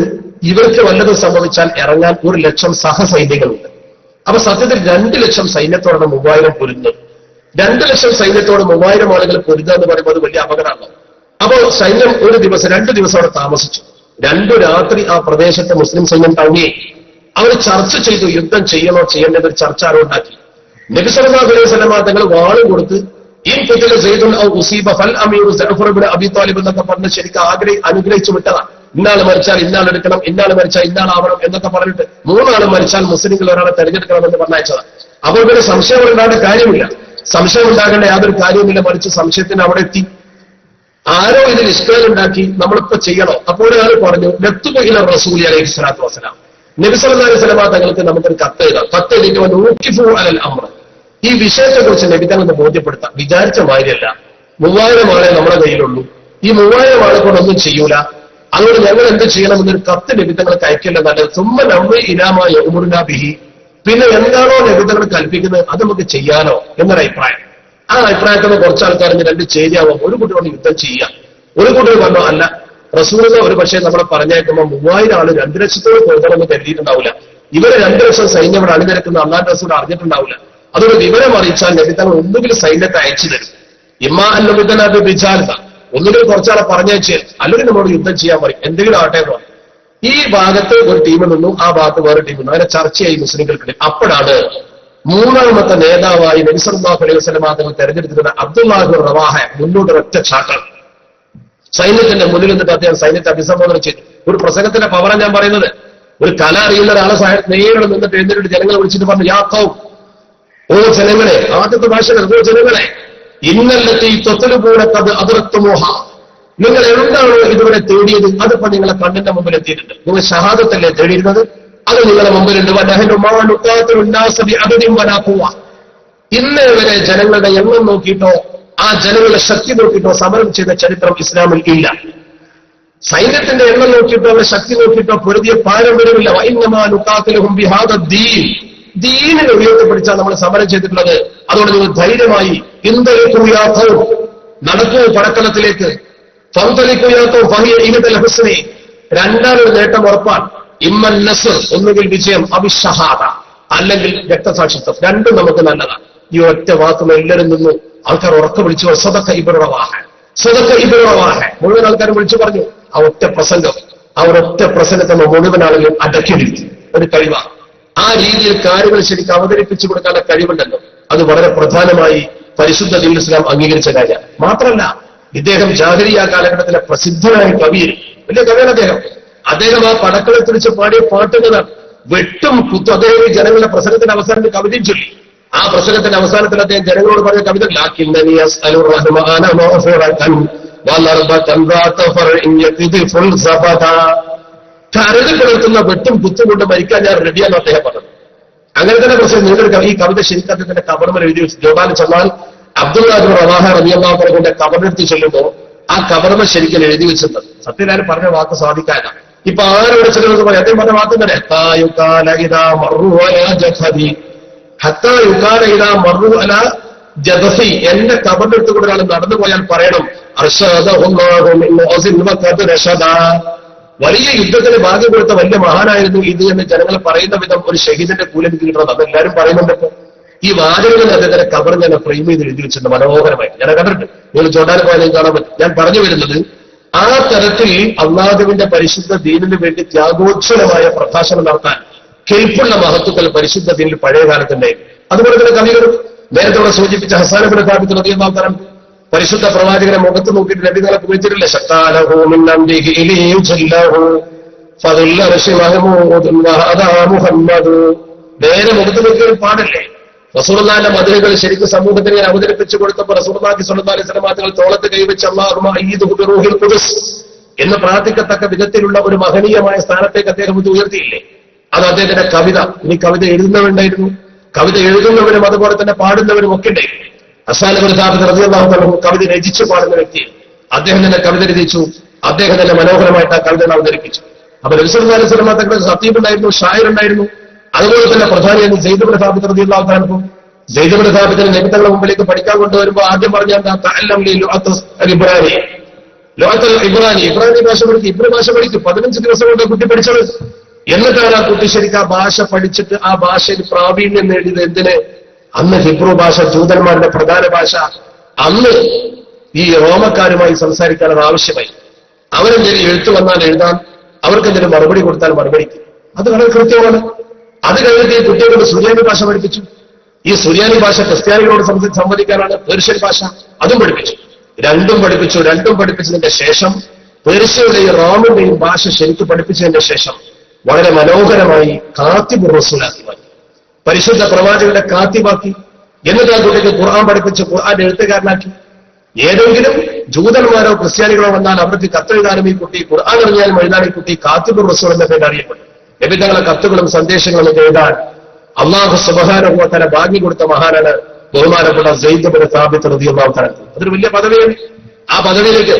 ഇവർക്ക് വല്ലതും സംഭവിച്ചാൽ ഇറങ്ങാൻ 1,00,000 സഹസൈനികളുണ്ട്. അപ്പൊ സത്യത്തിൽ 2,00,000 സൈന്യത്തോടാണ് 3000 പൊരുന്നത്. 2,00,000 സൈന്യത്തോട് 3000 ആളുകൾ പൊരുതുക എന്ന് പറയുമ്പോൾ അത് വലിയ അപകടമാണ്. അപ്പോൾ സൈന്യം 2 ദിവസം അവിടെ താമസിച്ചു. 2 രാത്രി ആ പ്രദേശത്തെ മുസ്ലിം സൈന്യം തങ്ങി. അവർ ചർച്ച ചെയ്തു, യുദ്ധം ചെയ്യണോ ചെയ്യേണ്ടത് ഒരു ചർച്ച ആരുണ്ടാക്കി. നബി സല്ലല്ലാഹു അലൈഹി വസല്ലം തങ്ങൾ വാളും കൊടുത്ത് ഇൻ ഖുതില സൈദുൻ ഔ ഉസീബ ഫൽ അമീറു ജഅഫർ ഇബ്നു അബീ താലിബ് എന്നൊക്കെ പറഞ്ഞ് ശരിക്കും അനുഗ്രഹിച്ചു വിട്ടതാണ്. ഇന്നാൾ മരിച്ചാൽ ഇന്നാൾ എടുക്കണം, ഇന്നാൾ മരിച്ചാൽ ഇന്നാളാവണം എന്നൊക്കെ പറഞ്ഞിട്ട് 3 ആൾ മരിച്ചാൽ മുസ്ലിങ്ങൾ ഒരാളെ തെരഞ്ഞെടുക്കണമെന്ന് പറഞ്ഞയച്ചതാണ്. അപ്പോൾ പിന്നെ സംശയം ഉണ്ടാകേണ്ട കാര്യമില്ല. സംശയം ഉണ്ടാകേണ്ട യാതൊരു കാര്യവുമില്ല. മറിച്ച് സംശയത്തിന് അവിടെ എത്തി. ആരോ ഇതിൽ ഇഷ്കാലുണ്ടാക്കി നമ്മളിപ്പോ ചെയ്യണോ? അപ്പോൾ ഒരാൾ പറഞ്ഞു ലത്തുബില റസൂലി അലൈഹി സ്വലാത്തു വസ്സലാം, നബി സല്ലല്ലാഹു അലൈഹി വസല്ലം തങ്ങൾക്ക് നമുക്കൊരു കത്ത് എഴുതാം. കത്ത് എഴുതിയിട്ട് നൂക്കിഫു അലൽ അംർ, ഈ വിഷയത്തെക്കുറിച്ച് നബി തങ്ങൾക്ക് ബോധ്യപ്പെടുത്താം. വിചാരിച്ച മാതിരിയല്ല. 3000 ആളെ നമ്മുടെ കയ്യിലുള്ളൂ. ഈ 3000 ആളെ കൊണ്ടൊന്നും ചെയ്യൂല. അതുകൊണ്ട് ഞങ്ങൾ എന്ത് ചെയ്യണമെന്നൊരു കത്ത് നബി തങ്ങൾക്ക് അയക്കില്ല നല്ലത്. സുമ്മ നമ്മെ ഇലാമായ ഉമറുനാ ബിഹി, പിന്നെ എന്താണോ നബി തങ്ങൾ കൽപ്പിക്കുന്നത് അത് നമുക്ക് ചെയ്യാനോ എന്നൊരു അഭിപ്രായം. ആ അഭിപ്രായത്തിൽ കുറച്ച് ആൾക്കാർ 2 ചേരിയാവും. ഒരു കുട്ടിയോട് യുദ്ധം ചെയ്യാം. ഒരു കുട്ടി പറഞ്ഞോ അല്ല, റസൂലുള്ളാഹി ഒരു പക്ഷേ നമ്മളെ പറഞ്ഞേക്കുമ്പോൾ 3000 ആള് 2,00,000 കൊണ്ടുവന്ന് കരുതിയിട്ടുണ്ടാവില്ല. ഇവരെ 2,00,000 സൈന്യം ഇവിടെ അണിനിരക്കുന്ന അല്ലാഹുവിന്റെ റസൂൽ അറിഞ്ഞിട്ടുണ്ടാവില്ല. അതുകൊണ്ട് വിവരം അറിയിച്ചാൽ നബി തങ്ങൾ ഒന്നുകിൽ സൈന്യത്തെ അയച്ചു തരും. ഇമ്മാ അന്നബിദനാബി ബിജാലത, ഒന്നുകിൽ കുറച്ചാളെ പറഞ്ഞയച്ചാൽ, അല്ലെങ്കിൽ നമ്മളോട് യുദ്ധം ചെയ്യാൻ പറയും. എന്തെങ്കിലും ആട്ടെ എന്ന് പറയും. ഈ ഭാഗത്ത് ഒരു ടീം നിന്നു, ആ ഭാഗത്ത് വേറെ ടീം നിന്നു. അങ്ങനെ ചർച്ചയായി മുസ്ലിംകൾക്കിടയിൽ. അപ്പോഴാണ് 3ാമത്തെ നേതാവായി നബി സല്ലല്ലാഹു അലൈഹി വസല്ലം തങ്ങൾ തെരഞ്ഞെടുത്തിരുന്ന അബ്ദുല്ലാഹി ഇബ്നു റവാഹ മുന്നോട്ട് ഒറ്റ ചാട്ടം സൈന്യത്തിന്റെ മുന്നിൽ നിന്നിട്ട് അദ്ദേഹം സൈന്യത്തെ അഭിസംബോധന ചെയ്തു. ഒരു പ്രസംഗത്തിന്റെ പവറാണ് ഞാൻ പറയുന്നത്. ഒരു കല അറിയുന്ന ഒരാളെ നേരിട്ട് നിന്നിട്ട് എഴുന്നേറ്റ് ജനങ്ങളെ വിളിച്ചിട്ട് പറഞ്ഞു, യാ ഖൗം, ഓ ജനങ്ങളെ, ആദ്യത്തെ ഭാഷകൾ, ഓ ജനങ്ങളെ, ഇന്നല്ലത്തി തൊത്തലുപൂടക്കത് അതിർത്തുമോഹ, നിങ്ങൾ എന്താണോ ഇതുവരെ തേടിയത് അതിപ്പോ നിങ്ങളെ കണ്ണിന്റെ മുമ്പിൽ എത്തിയിട്ടുണ്ട്. നിങ്ങൾ ഷഹാദത്തല്ലേ തേടിയിരുന്നത്, അത് നിങ്ങളെ മുമ്പിലുണ്ട്. ഇന്നേ വരെ ജനങ്ങളുടെ എണ്ണം നോക്കിയിട്ടോ ആ ജനങ്ങളുടെ ശക്തി നോക്കിയിട്ടോ സമരം ചെയ്ത ചരിത്രം ഇസ്ലാമിൽ ഇല്ല. സൈന്യത്തിന്റെ എണ്ണം നോക്കിയിട്ടോ അവരുടെ ശക്തി നോക്കിയിട്ടോ പൊരുതിയ പാരമ്പര്യമില്ല. ദീനിനെ ഉയർത്തിപ്പിടിച്ചാൽ നമ്മൾ സമരം ചെയ്തിട്ടുള്ളത്. അതുകൊണ്ട് നിങ്ങൾ ധൈര്യമായി നടക്കൂ പടക്കളത്തിലേക്ക്. രണ്ടാമൊരു നേട്ടം ഉറപ്പാണ്. ഇമ്മൻ നസ്ർ, ഒന്നുകിൽ വിജയം, അവിഷഹാദ, അല്ലെങ്കിൽ രക്തസാക്ഷിത്വം. രണ്ടും നമുക്ക് നല്ലതാണ്. ഈ ഒറ്റ വാക്കും എല്ലാവരും നിന്ന് ആൾക്കാർ ഉറക്കം വിളിച്ചു, സ്വതക്ക ഇബ്റുറവാഹ, സ്വതക്ക ഇബ്റുറവാഹ, മുഴുവൻ ആൾക്കാരും വിളിച്ചു പറഞ്ഞു. ആ ഒറ്റ പ്രസംഗം, ആ ഒരൊറ്റ പ്രസംഗത്തെ മുഴുവൻ ആളുകളും അടക്കി നിർത്തി. ഒരു കഴിവാണ്. ആ രീതിയിൽ കാര്യങ്ങൾ ശരിക്കും അവതരിപ്പിച്ചു കൊടുക്കാനുള്ള കഴിവുണ്ടല്ലോ, അത് വളരെ പ്രധാനമായി പരിശുദ്ധ ദീനുൽ ഇസ്ലാം അംഗീകരിച്ച കാര്യമാണ്. മാത്രമല്ല, ഇദ്ദേഹം ജാഹിലിയ്യ കാലഘട്ടത്തിലെ പ്രസിദ്ധനായ കവിയാണ്, വലിയ കവിയാണ് അദ്ദേഹം. അദ്ദേഹം ആ പടക്കളത്തിൽ വെച്ച് പാടിയ പാട്ടുകളാണ് വെട്ടും കുത്തും. അദ്ദേഹം ഈ ജനങ്ങളുടെ പ്രസംഗത്തിന്റെ അവസാനത്തിൽ കവിതയും ചൊല്ലി. ആ പ്രസംഗത്തിന്റെ അവസാനത്തിൽ അദ്ദേഹം ജനങ്ങളോട് പറഞ്ഞ കവിത കരട് കിടക്കുന്ന വെട്ടും കുത്തും കൊണ്ട് മരിക്കാൻ ഞാൻ റെഡിയാന്ന് അദ്ദേഹം പറഞ്ഞത്. അങ്ങനെ തന്നെ പ്രശ്നം നിങ്ങൾക്ക് ഈ കവിത ശരിക്കും അദ്ദേഹത്തിന്റെ കബറിൽ എഴുതി വെച്ചു. ജോർഡാനിൽ ചെന്നാൽ അബ്ദുല്ലാഹിബ്നു റവാഹ റളിയല്ലാഹു അൻഹു കൊണ്ട് കബറിനെടുത്ത് ചെല്ലുമ്പോൾ ആ കബറിൽ ശരിക്കും എഴുതി വെച്ചത്. സത്യനാരും പറഞ്ഞ വാക്ക് സാധിക്കാനാ. ഇപ്പൊ ആരോട് ചെല്ലുന്നത് പറയാം, അദ്ദേഹം പറഞ്ഞ വാക്ക് തന്നെ എന്റെ കബറിന്റെ അടുത്ത് കൂടെ ഒരാൾ നടന്നു പോയാൽ പറയണം, വലിയ യുദ്ധത്തിന് ഭാഗ്യം കൊടുത്ത വലിയ മഹാനായിരുന്നു ഇത് എന്ന് ജനങ്ങൾ പറയുന്ന വിധം ഒരു ഷഹീദിന്റെ കൂലി കിട്ടുന്നത് അതെല്ലാവരും പറയുന്നുണ്ട്. ഈ വാചകങ്ങൾ അദ്ദേഹത്തിന്റെ കബർ ഞാൻ ഫ്രെയിം ചെയ്ത് എഴുതി വെച്ചിട്ടുണ്ട് മനോഹരമായി. ഞാൻ കണ്ടിട്ടുണ്ട്, നിങ്ങൾ ചോട്ടാൻ പോയാലും കാണാൻ പറ്റും. ഞാൻ പറഞ്ഞു വരുന്നത്, ആ തരത്തിൽ അള്ളാഹുവിന്റെ പരിശുദ്ധ ദീനിന് വേണ്ടി ത്യാഗോജ്വലമായ പ്രഭാഷണം നടത്താൻ കെൽപ്പുള്ള മഹത്തുക്കൾ പരിശുദ്ധ ദീനിൽ പഴയ കാലത്തുണ്ടായിരുന്നു. അതുപോലെ തന്നെ കവികൾ നേരത്തെ സൂചിപ്പിച്ച ഹസ്സാൻ ഇബ്നു സാബിത്ത് റളിയല്ലാഹു അൻഹു പരിശുദ്ധ പ്രവാചകനെ മുഖത്ത് നോക്കിയിട്ട് നബികളെ കുറിച്ചിട്ടില്ല. നേരെ മുഖത്ത് നോക്കിയാൽ പാടല്ലേ. റസൂലുള്ളാഹിന്റെ മദ്ഹുകൾ ശരിക്കും സമൂഹത്തിന് അവതരിപ്പിച്ചു കൊടുത്തപ്പോൾ റസൂലുള്ളാഹി സ്വല്ലല്ലാഹു അലൈഹി വസല്ലം തങ്ങൾ തോളത്ത് കൈവച്ച് അല്ലാഹുമ്മ അയ്യിദുഹു ബിറൂഹിൽ ഖുദ്സ് എന്ന് പ്രാർത്ഥിക്കത്തക്ക വിധത്തിലുള്ള ഒരു മഹനീയമായ സ്ഥാനത്തേക്ക് അദ്ദേഹം ഇത് ഉയർത്തിയില്ലേ. അത് അദ്ദേഹത്തിന്റെ കവിത. ഇനി കവിത എഴുതുന്നവരുണ്ടായിരുന്നു, കവിത എഴുതുന്നവരും അതുപോലെ തന്നെ പാടുന്നവരും ഒക്കെ ഉണ്ടായിരുന്നു. ഹസ്സാൻ ഇബ്നു സാബിത്ത് റളിയല്ലാഹു അൻഹു കവിത രചിച്ചു പാടുന്ന വ്യക്തിയാണ്. അദ്ദേഹം തന്നെ കവിത രചിച്ചു, അദ്ദേഹം തന്നെ മനോഹരമായിട്ട് ആ കവിത അവതരിപ്പിച്ചു. അപ്പൊ നബി സല്ലല്ലാഹു അലൈഹി വസല്ലം തങ്ങളുടെ ഖതീബ് ഉണ്ടായിരുന്നു, ഷായർ ഉണ്ടായിരുന്നു. അതുപോലെ തന്നെ പ്രധാനിയായിരുന്നു സെയ്ദ് ഇബ്നു സാബിത്ത് റളിയല്ലാഹു അൻഹു. സെയ്ദ് ഇബ്നു സാബിത്തിനെ നബി തങ്ങളുടെ മുമ്പിലേക്ക് പഠിക്കാൻ കൊണ്ടുവരുമ്പോൾ ആദ്യം പറഞ്ഞ ഇബ്രാനി ഭാഷ പഠിക്കും, ഇബ്രു ഭാഷ പഠിക്കും. 15 ദിവസം കൊണ്ട് കുട്ടി പഠിച്ചത്. എന്നിട്ടാണ് ആ കുട്ടി ശരിക്കും ആ ഭാഷ പഠിച്ചിട്ട് ആ ഭാഷയിൽ പ്രാവീണ്യം നേടിയത്. എന്തിന്? അന്ന് ഹിബ്രു ഭാഷ ജൂതന്മാരുടെ പ്രധാന ഭാഷ. അന്ന് ഈ റോമക്കാരുമായി സംസാരിക്കാൻ അത് ആവശ്യമായി. അവരെന്തെങ്കിലും എഴുത്തു വന്നാൽ എഴുതാൻ, അവർക്കെന്തെങ്കിലും മറുപടി കൊടുത്താൽ മറുപടിക്ക്. അത് വളരെ കൃത്യമാണ്. അത് കഴിഞ്ഞിട്ട് ഈ കുട്ടികളോട് സുറിയാനി ഭാഷ പഠിപ്പിച്ചു. ഈ സുറിയാനി ഭാഷ ക്രിസ്ത്യാനികളോട് സംവദിക്കാനാണ്. പേർഷ്യൻ ഭാഷ അതും പഠിപ്പിച്ചു. രണ്ടും പഠിപ്പിച്ചതിന്റെ ശേഷം പേർഷ്യയുടെയും റോമിന്റെയും ഭാഷ ശരിക്കും പഠിപ്പിച്ചതിന്റെ ശേഷം വളരെ മനോഹരമായി കാത്തിബുർ റസൂലാക്കി മാറ്റി. പരിശുദ്ധ പ്രവാചകരുടെ കാത്തിബാക്കി. എന്നിട്ട് ആ കുട്ടിക്ക് ഖുർആൻ പഠിപ്പിച്ച് ഖുർആൻ എഴുത്തുകാരനാക്കി. ഏതെങ്കിലും ജൂതന്മാരോ ക്രിസ്ത്യാനികളോ വന്നാൽ അവർക്ക് കത്തെഴുതാനും ഈ കുട്ടി, ഖുർആൻ അറിഞ്ഞാലും എഴുതാൻ ഈ കുട്ടി കാത്തിബുർ റസൂൽ എന്ന പേര് അറിയപ്പെട്ടു. നബി തങ്ങളുടെ കത്തുകളും സന്ദേശങ്ങളും എഴുതാൻ അല്ലാഹു സുബ്ഹാനഹു വ തആല ഭാഗ്യം കൊടുത്ത മഹാനാണ് ബഹുമാനപ്പെട്ട സെയ്ദ് ഇബ്നു സാബിത്ത് റളിയല്ലാഹു അൻഹു. അതൊരു വലിയ പദവിയാണ്. ആ പദവിയിലേക്ക്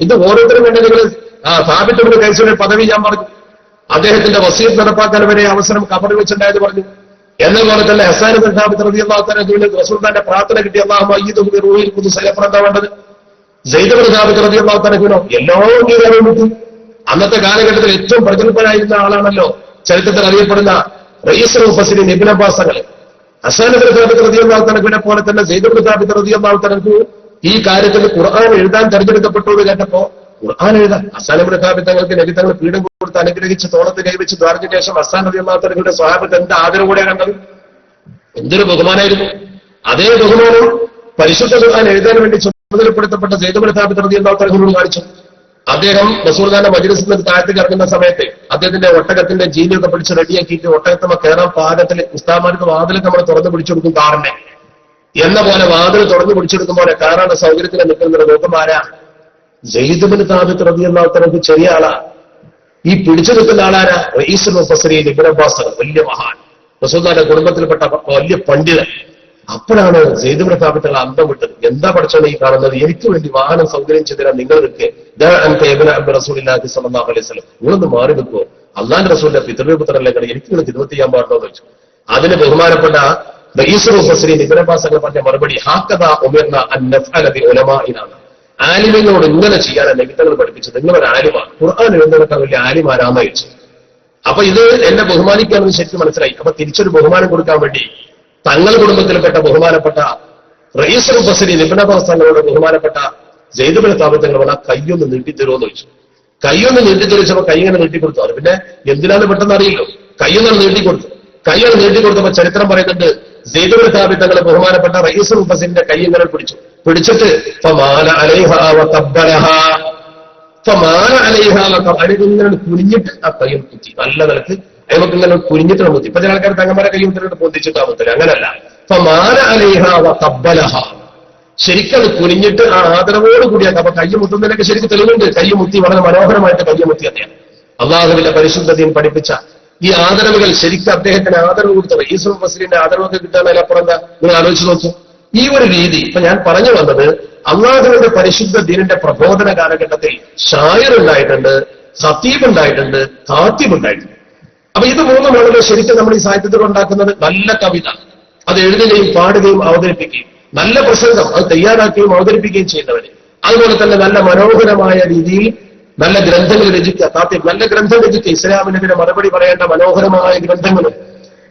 ഇത് ഓരോരുത്തരും കണ്ട നിങ്ങൾ സാബിത്ത് ഇബ്നു ഖൈസിന്റെ പദവി ഞാൻ പറഞ്ഞു. അദ്ദേഹത്തിന്റെ വസീയത്ത് നടപ്പാക്കാൻ വരെ അവസരം ഖബറിൽ വെച്ചുണ്ടായത് പറഞ്ഞു. എന്നപോലെ തന്നെ ഹസ്സാൻ ഇബ്നു സാബിത്ത് റളിയല്ലാഹു അൻഹുവിന് റസൂലുള്ളാഹിന്റെ പ്രാർത്ഥന കിട്ടി. അല്ലാഹുമ്മ അയ്യിദുഹു ബിറൂഹിൽ ഖുദ്സ് എന്താ വേണ്ടത്? സെയ്ദ് ഇബ്നു സാബിത്ത് റളിയല്ലാഹു അൻഹുവിനോ എല്ലാ അംഗീകാരവും കിട്ടി. അന്നത്തെ കാലഘട്ടത്തിൽ ഏറ്റവും പ്രഗത്ഭനായിരുന്ന ആളാണല്ലോ ചരിത്രത്തിൽ അറിയപ്പെടുന്ന റഈസുൽ മുഫസ്സിരീൻ ഇബ്നു അബ്ബാസ് തങ്ങൾ. ഹസ്സാൻ ഇബ്നു സാബിത്ത് റളിയല്ലാഹു അൻഹുവിനെ പോലെ തന്നെ സെയ്ദ് ഇബ്നു സാബിത്ത് റളിയല്ലാഹു അൻഹു ഈ കാര്യത്തിൽ ഖുർആൻ എഴുതാൻ തെരഞ്ഞെടുക്കപ്പെട്ടു എന്ന് കേട്ടപ്പോ ഖുർആൻ എഴുതാൻ ഹസ്സാൻ ഇബ്നു സാബിത്ത് തങ്ങൾക്ക് നബി തങ്ങൾ പീഠം കൊടുത്ത് അനുഗ്രഹിച്ച് തോളത്ത് കൈവച്ച് ദ്വാരത്തിന് ശേഷം ഹസ്സാൻ റളിയല്ലാഹു അൻഹുവിന്റെ സ്വഹാബത്ത് എന്ത് ആദരവോടെ കണ്ടത്, എന്തൊരു ബഹുമാനമായിരുന്നു. അതേ ബഹുമാനം പരിശുദ്ധ ഖുർആൻ എഴുതാൻ വേണ്ടി ചുമതലപ്പെടുത്തപ്പെട്ട സെയ്ദ് ഇബ്നു സാബിത്ത് റളിയല്ലാഹു അൻഹുവിനോട് കാണിച്ചു. അദ്ദേഹം റസൂലുള്ളാഹിന്റെ മജ്‌ലിസിൽ നിന്ന് താഴത്തേക്ക് ഇറങ്ങുന്ന സമയത്ത് അദ്ദേഹത്തിന്റെ ഒട്ടകത്തിന്റെ ജീനിയൊക്കെ പിടിച്ച് റെഡിയാക്കിയിട്ട് ഒട്ടകത്തമ്മ കയറാൻ പാകത്തിൽ ഉസ്താമാർക്ക് വാതിലൊക്കെ നമ്മൾ തുറന്നു പിടിച്ചു കൊടുക്കും കാറിനെ എന്ന പോലെ വാതിൽ തുറന്നു പിടിച്ചെടുക്കുമ്പോൾ കയറാനുള്ള സൗകര്യത്തിൽ നിൽക്കുന്നത് നോക്കുമാരാ സെയ്ദ് ഇബ്നു സാബിത്ത് റളിയല്ലാഹു തആല ചെറിയ ആളാ. ഈ പിടിച്ചു നിൽക്കുന്ന ആളാരാ? റഈസുൽ മുഫസ്സിരീൻ ഇബ്നു അബ്ബാസ്, വലിയ മഹാൻ, റസൂലുള്ളാഹിന്റെ കുടുംബത്തിൽപ്പെട്ട വലിയ പണ്ഡിതൻ. അപ്പോഴാണ് സെയ്ദ് ഇബ്നു സാബിത്ത് അന്തം വിട്ടത്. എന്താ പഠിച്ചോണ്ട് ഈ കാണുന്നത്? എനിക്ക് വേണ്ടി വാഹനം സൗകര്യം ചെയ്തിരാൻ നിങ്ങൾ നിൽക്കേ റസൂലുള്ളാഹി സ്വല്ലല്ലാഹു അലൈഹി വസല്ലം, നിങ്ങളൊന്ന് മാറി നിൽക്കുമോ? അള്ളാന്റെ റസൂലിന്റെ പിതൃപുത്രല്ലേ, എനിക്ക് നിങ്ങൾ ഖിദ്മത്ത് ചെയ്യാൻ പാടുണ്ടോ എന്ന് വെച്ചു. അതിന് ബഹുമാനപ്പെട്ട റഈസുൽ മുഫസ്സിരീൻ ഇബ്നു അബ്ബാസ് പറഞ്ഞ മറുപടി ഹാക്കദാ ഉമിർന അൻ നഫ്അല ബി ഉലമാഇനാണ്. ആലിമിനോട് ഇങ്ങനെ ചെയ്യാനാണ് നബിതങ്ങൾ പഠിപ്പിച്ചത്. നിങ്ങളൊരു ആലിമാണ്, ഖുർആൻ എഴുതുന്നതൊക്കെ വലിയ ആലിമാരാന്ന് ചോദിച്ചു. അപ്പൊ ഇത് എന്നെ ബഹുമാനിക്കാമെന്ന് ശരിക്കും മനസ്സിലായി. അപ്പൊ തിരിച്ചൊരു ബഹുമാനം കൊടുക്കാൻ വേണ്ടി തങ്ങളുടെ കുടുംബത്തിൽപ്പെട്ട ബഹുമാനപ്പെട്ട റഈസുൽ മുഫസ്സിരീൻ ഇബ്നു അബ്ബാസ് തങ്ങളോട് ബഹുമാനപ്പെട്ട സെയ്ദ് ഇബ്നു സാബിത്ത് തങ്ങൾ പറഞ്ഞ കയ്യൊന്ന് നീട്ടിത്തരുമോന്ന് ചോദിച്ചു. കയ്യൊന്ന് നീട്ടിത്തരുച്ചപ്പോ കൈ ഇങ്ങനെ നീട്ടിക്കൊടുത്തു. അത് പിന്നെ എന്തിനാണ് പെട്ടെന്ന് അറിയില്ലോ, കയ്യൊന്നാണ് നീട്ടിക്കൊടുത്തു. കൈയാണ് നീട്ടിക്കൊടുത്തപ്പോ ചരിത്രം പറയുന്നുണ്ട് സെയ്ദ് ഇബ്നു സാബിത്ത് തങ്ങൾ ബഹുമാനപ്പെട്ട റഈസുൽ മുഫസ്സിരിന്റെ കൈ ഇങ്ങനെ പിടിച്ചിട്ട് ഫമാല അലൈഹാ വഖബ്ബലഹാ, ഫമാല അലൈഹാ വഖബ്ബലഹാ, ഇങ്ങനെ കുനിഞ്ഞിട്ട് ആ കൈ കുത്തി നല്ല നിലക്ക് അയമക്ക് ഇങ്ങനെ കുനിഞ്ഞിട്ട് കുത്തി. ഇപ്പൊ ചില ആൾക്കാർ തങ്ങന്മാരെ കൈ മുത്തിട്ട് പൊന്തിച്ചിട്ടാമത്തില്ല, അങ്ങനല്ല. ഫമാല അലൈഹാ വഖബ്ബലഹാ, ശരിക്കും അത് കുനിഞ്ഞിട്ട് ആ ആദരവോട് കൂടിയാൽ അപ്പൊ കയ്യ മുത്തുന്നതിനൊക്കെ ശരിക്കും തെളിവുണ്ട്. കയ്യ മുത്തി വളരെ മനോഹരമായിട്ട് കയ്യ മുത്തി അദ്ദേഹം അള്ളാഹുവിന്റെ പരിശുദ്ധതയും പഠിപ്പിച്ച ഈ ആദരവുകൾ ശരിക്കും അദ്ദേഹത്തിന് ആദരവ് കൊടുത്തത്. റഈസുൽ മുഫസ്സിരിന്റെ ആദരവൊക്കെ കിട്ടാനല്ല അപ്പുറം എന്താ നിങ്ങൾ ആലോചിച്ച് നോക്കൂ. ഈ ഒരു രീതി ഇപ്പൊ ഞാൻ പറഞ്ഞു വന്നത് അള്ളാഹുവിന്റെ പരിശുദ്ധ ദീനിന്റെ പ്രബോധന കാലഘട്ടത്തിൽ ഷായർ ഉണ്ടായിട്ടുണ്ട്, ഖതീബ് ഉണ്ടായിട്ടുണ്ട്, ഖാത്തിബ് ഉണ്ടായിട്ടുണ്ട്. അപ്പൊ ഇത് മൂന്നുമാണല്ലോ ശരിക്കും നമ്മൾ ഈ സാഹിത്യത്തിൽ ഉണ്ടാക്കുന്നത്. നല്ല കവിത അത് എഴുതുകയും പാടുകയും അവതരിപ്പിക്കുകയും, നല്ല പ്രസംഗം അത് തയ്യാറാക്കുകയും അവതരിപ്പിക്കുകയും ചെയ്യുന്നവര്, അതുപോലെ തന്നെ നല്ല മനോഹരമായ രീതിയിൽ നല്ല ഗ്രന്ഥങ്ങൾ രചിക്കുക, ഖാത്തിബ് നല്ല ഗ്രന്ഥം രചിക്കുക, ഇസ്ലാമിനെതിരെ മറുപടി പറയേണ്ട മനോഹരമായ ഗ്രന്ഥങ്ങൾ,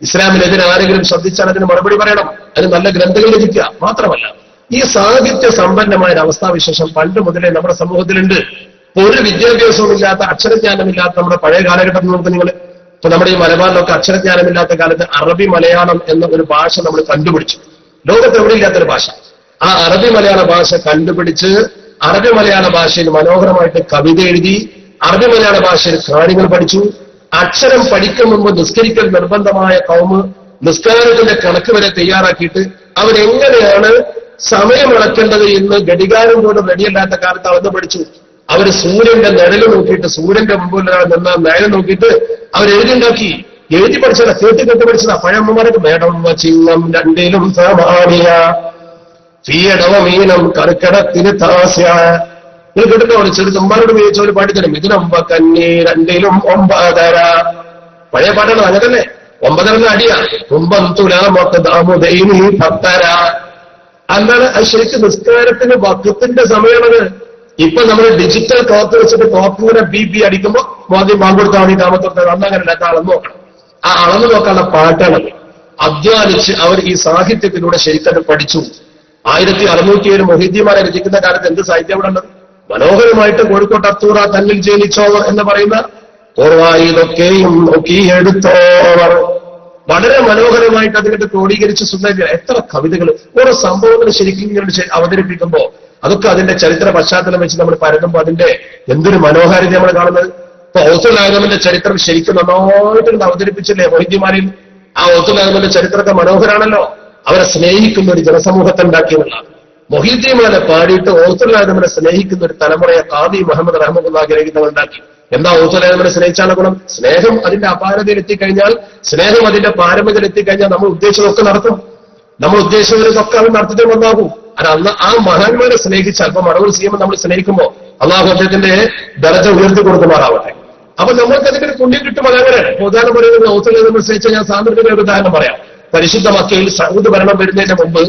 ഇസ്ലാമിനെതിരെ ആരെങ്കിലും ശ്രദ്ധിച്ചാൽ അതിന് മറുപടി പറയണം, അതിന് നല്ല ഗ്രന്ഥങ്ങൾ രചിക്കുക. മാത്രമല്ല ഈ സാഹിത്യ സമ്പന്നമായ ഒരു അവസ്ഥാവിശേഷം പണ്ട് മുതലേ നമ്മുടെ സമൂഹത്തിലുണ്ട്. ഇപ്പൊ ഒരു വിദ്യാഭ്യാസവും ഇല്ലാത്ത, അക്ഷരജ്ഞാനമില്ലാത്ത നമ്മുടെ പഴയ കാലഘട്ടത്തിൽ നോക്ക് നിങ്ങൾ. ഇപ്പൊ നമ്മുടെ ഈ മലബാറിലൊക്കെ അക്ഷരജ്ഞാനമില്ലാത്ത കാലത്ത് അറബി മലയാളം എന്ന ഒരു ഭാഷ നമ്മൾ കണ്ടുപിടിച്ചു. ലോകത്ത് എവിടെ ഇല്ലാത്തൊരു ഭാഷ. ആ അറബി മലയാള ഭാഷ കണ്ടുപിടിച്ച് അറബി മലയാള ഭാഷയിൽ മനോഹരമായിട്ട് കവിത എഴുതി, അറബി മലയാള ഭാഷയിൽ കാര്യങ്ങൾ പഠിച്ചു. അക്ഷരം പഠിക്കും മുമ്പ് നിസ്കരിക്കൽ നിർബന്ധമായ കൗമ് നിസ്കാരത്തിന്റെ കണക്ക് വരെ തയ്യാറാക്കിയിട്ട് അവരെങ്ങനെയാണ് സമയം അളക്കേണ്ടത് എന്ന് ഘടികാരം പോലും റെഡിയല്ലാത്ത കാലത്ത് അവന്ന് പഠിച്ചു. അവര് സൂര്യന്റെ നിഴല് നോക്കിയിട്ട്, സൂര്യന്റെ മുമ്പിൽ നിന്ന നിഴല് നോക്കിയിട്ട് അവരെഴുതിണ്ടാക്കി. എഴുതി പഠിച്ചതാ, കേട്ട് പഠിച്ചതാ. പഴയമ്മമാരൊക്കെ മേടം ചിങ്ങം രണ്ടിലും സമാനിയ ഫീയടവമീനം കർക്കടത്തിന് താസ്യ. നിങ്ങൾ കേട്ടിട്ടോ? ചെറുതുമ്മാരോട് ചോദിച്ചവര് പാടിത്തരും. ഇതിനൊമ്പ കന്നി രണ്ടിലും ഒമ്പതര. പഴയ പാട്ടാണ്. അങ്ങനെ തന്നെ 9 അടിയാ. കുംഭം തുലാമൊത്തമുദൈനി 10. എന്താണ് അത്? ശരിക്കും നിസ്കാരത്തിന് വഖത്തിന്റെ സമയമാണത്. ഇപ്പൊ നമ്മൾ ഡിജിറ്റൽ ക്ലോക്ക് വെച്ചിട്ട് ക്ലോക്കിങ്ങനെ ബി അടിക്കുമ്പോ മോദി മാങ്കൊടുത്താൽ മതി, താമസത്തെ അന്നങ്ങനല്ല, അളന്ന് നോക്കണം. ആ അളന്ന് നോക്കാനുള്ള പാട്ടാണത്. അധ്വാനിച്ച് അവർ ഈ സാഹിത്യത്തിലൂടെ ശരിക്കും പഠിച്ചു. 1607 മൊഹീദ്ദിമാരെ രചിക്കുന്ന കാലത്ത് എന്ത് സാഹിത്യം അവിടെ ഉള്ളത്? മനോഹരമായിട്ട് കോഴിക്കോട്ട് അത്തൂറ തന്നിൽ ജനിച്ചോവർ എന്ന് പറയുന്ന ഓർവായിതൊക്കെയും നോക്കിയെടുത്തോവർ വളരെ മനോഹരമായിട്ട് അതിനെ ക്രോഡീകരിച്ച് സുന്ദര എത്ര കവിതകൾ, ഓരോ സംഭവങ്ങൾ ശരിക്കും ഇങ്ങനെ അവതരിപ്പിക്കുമ്പോൾ അതൊക്കെ അതിന്റെ ചരിത്ര പശ്ചാത്തലം വെച്ച് നമ്മൾ പരതുമ്പോൾ അതിന്റെ എന്തൊരു മനോഹാരിത നമ്മൾ കാണുന്നത്. ഇപ്പൊ ഔസുൽ ആദമിന്റെ ചരിത്രം ശരിക്കും നന്നായിട്ട് അവതരിപ്പിച്ചില്ലേ മൊഹീദ്ദിമാരിൽ? ആ ഔസുൽ ആദമിന്റെ ചരിത്രമൊക്കെ മനോഹരാണല്ലോ. അവരെ സ്നേഹിക്കുന്ന ഒരു ജനസമൂഹത്തെ ഉണ്ടാക്കിയെന്നുള്ള മൊഹീദ്ദിമാരെ പാടിയിട്ട് ഔസുൽ ആദമിനെ സ്നേഹിക്കുന്ന ഒരു തലമുറയെ ഖാദി മുഹമ്മദ് റഹ്മത്തുള്ളാഹി അലൈഹി തങ്ങൾ ഉണ്ടാക്കി. എന്താ ഔസുൽ ആദമിനെ സ്നേഹിച്ചാണ് ഗുണം? സ്നേഹം അതിന്റെ അപാരതയിൽ എത്തിക്കഴിഞ്ഞാൽ, സ്നേഹം അതിന്റെ പാരമ്യതയിൽ എത്തിക്കഴിഞ്ഞാൽ നമ്മൾ ഉദ്ദേശിച്ചതൊക്കെ നടത്തും. നമ്മൾ ഉദ്ദേശിച്ചതൊക്കെ അവർ നടത്തിയിട്ട് വന്നാകും. അന്ന് ആ മഹാന്മാരെ സ്നേഹിച്ചാൽ, ഇപ്പൊ മടവൂർ സിഎം നമ്മൾ സ്നേഹിക്കുമ്പോൾ അള്ളാഹു അദ്ദേഹത്തിന്റെ ദർജ ഉയർത്തി കൊടുക്കുമാറാവട്ടെ. അപ്പൊ നമ്മൾക്ക് അതിന്റെ പുണ്യം കിട്ടും. അതങ്ങനെയാണ്. ഉദാഹരണം പറയുന്നത് ഔസുൽ ആദമിനെ സ്നേഹിച്ചാൽ ഞാൻ സാന്ദ്രതയുടെ ഒരു ഉദാഹരണം പറയാം. പരിശുദ്ധ മക്കയിൽ സൗദ് ഭരണം വരുന്നതിന്റെ മുമ്പ്,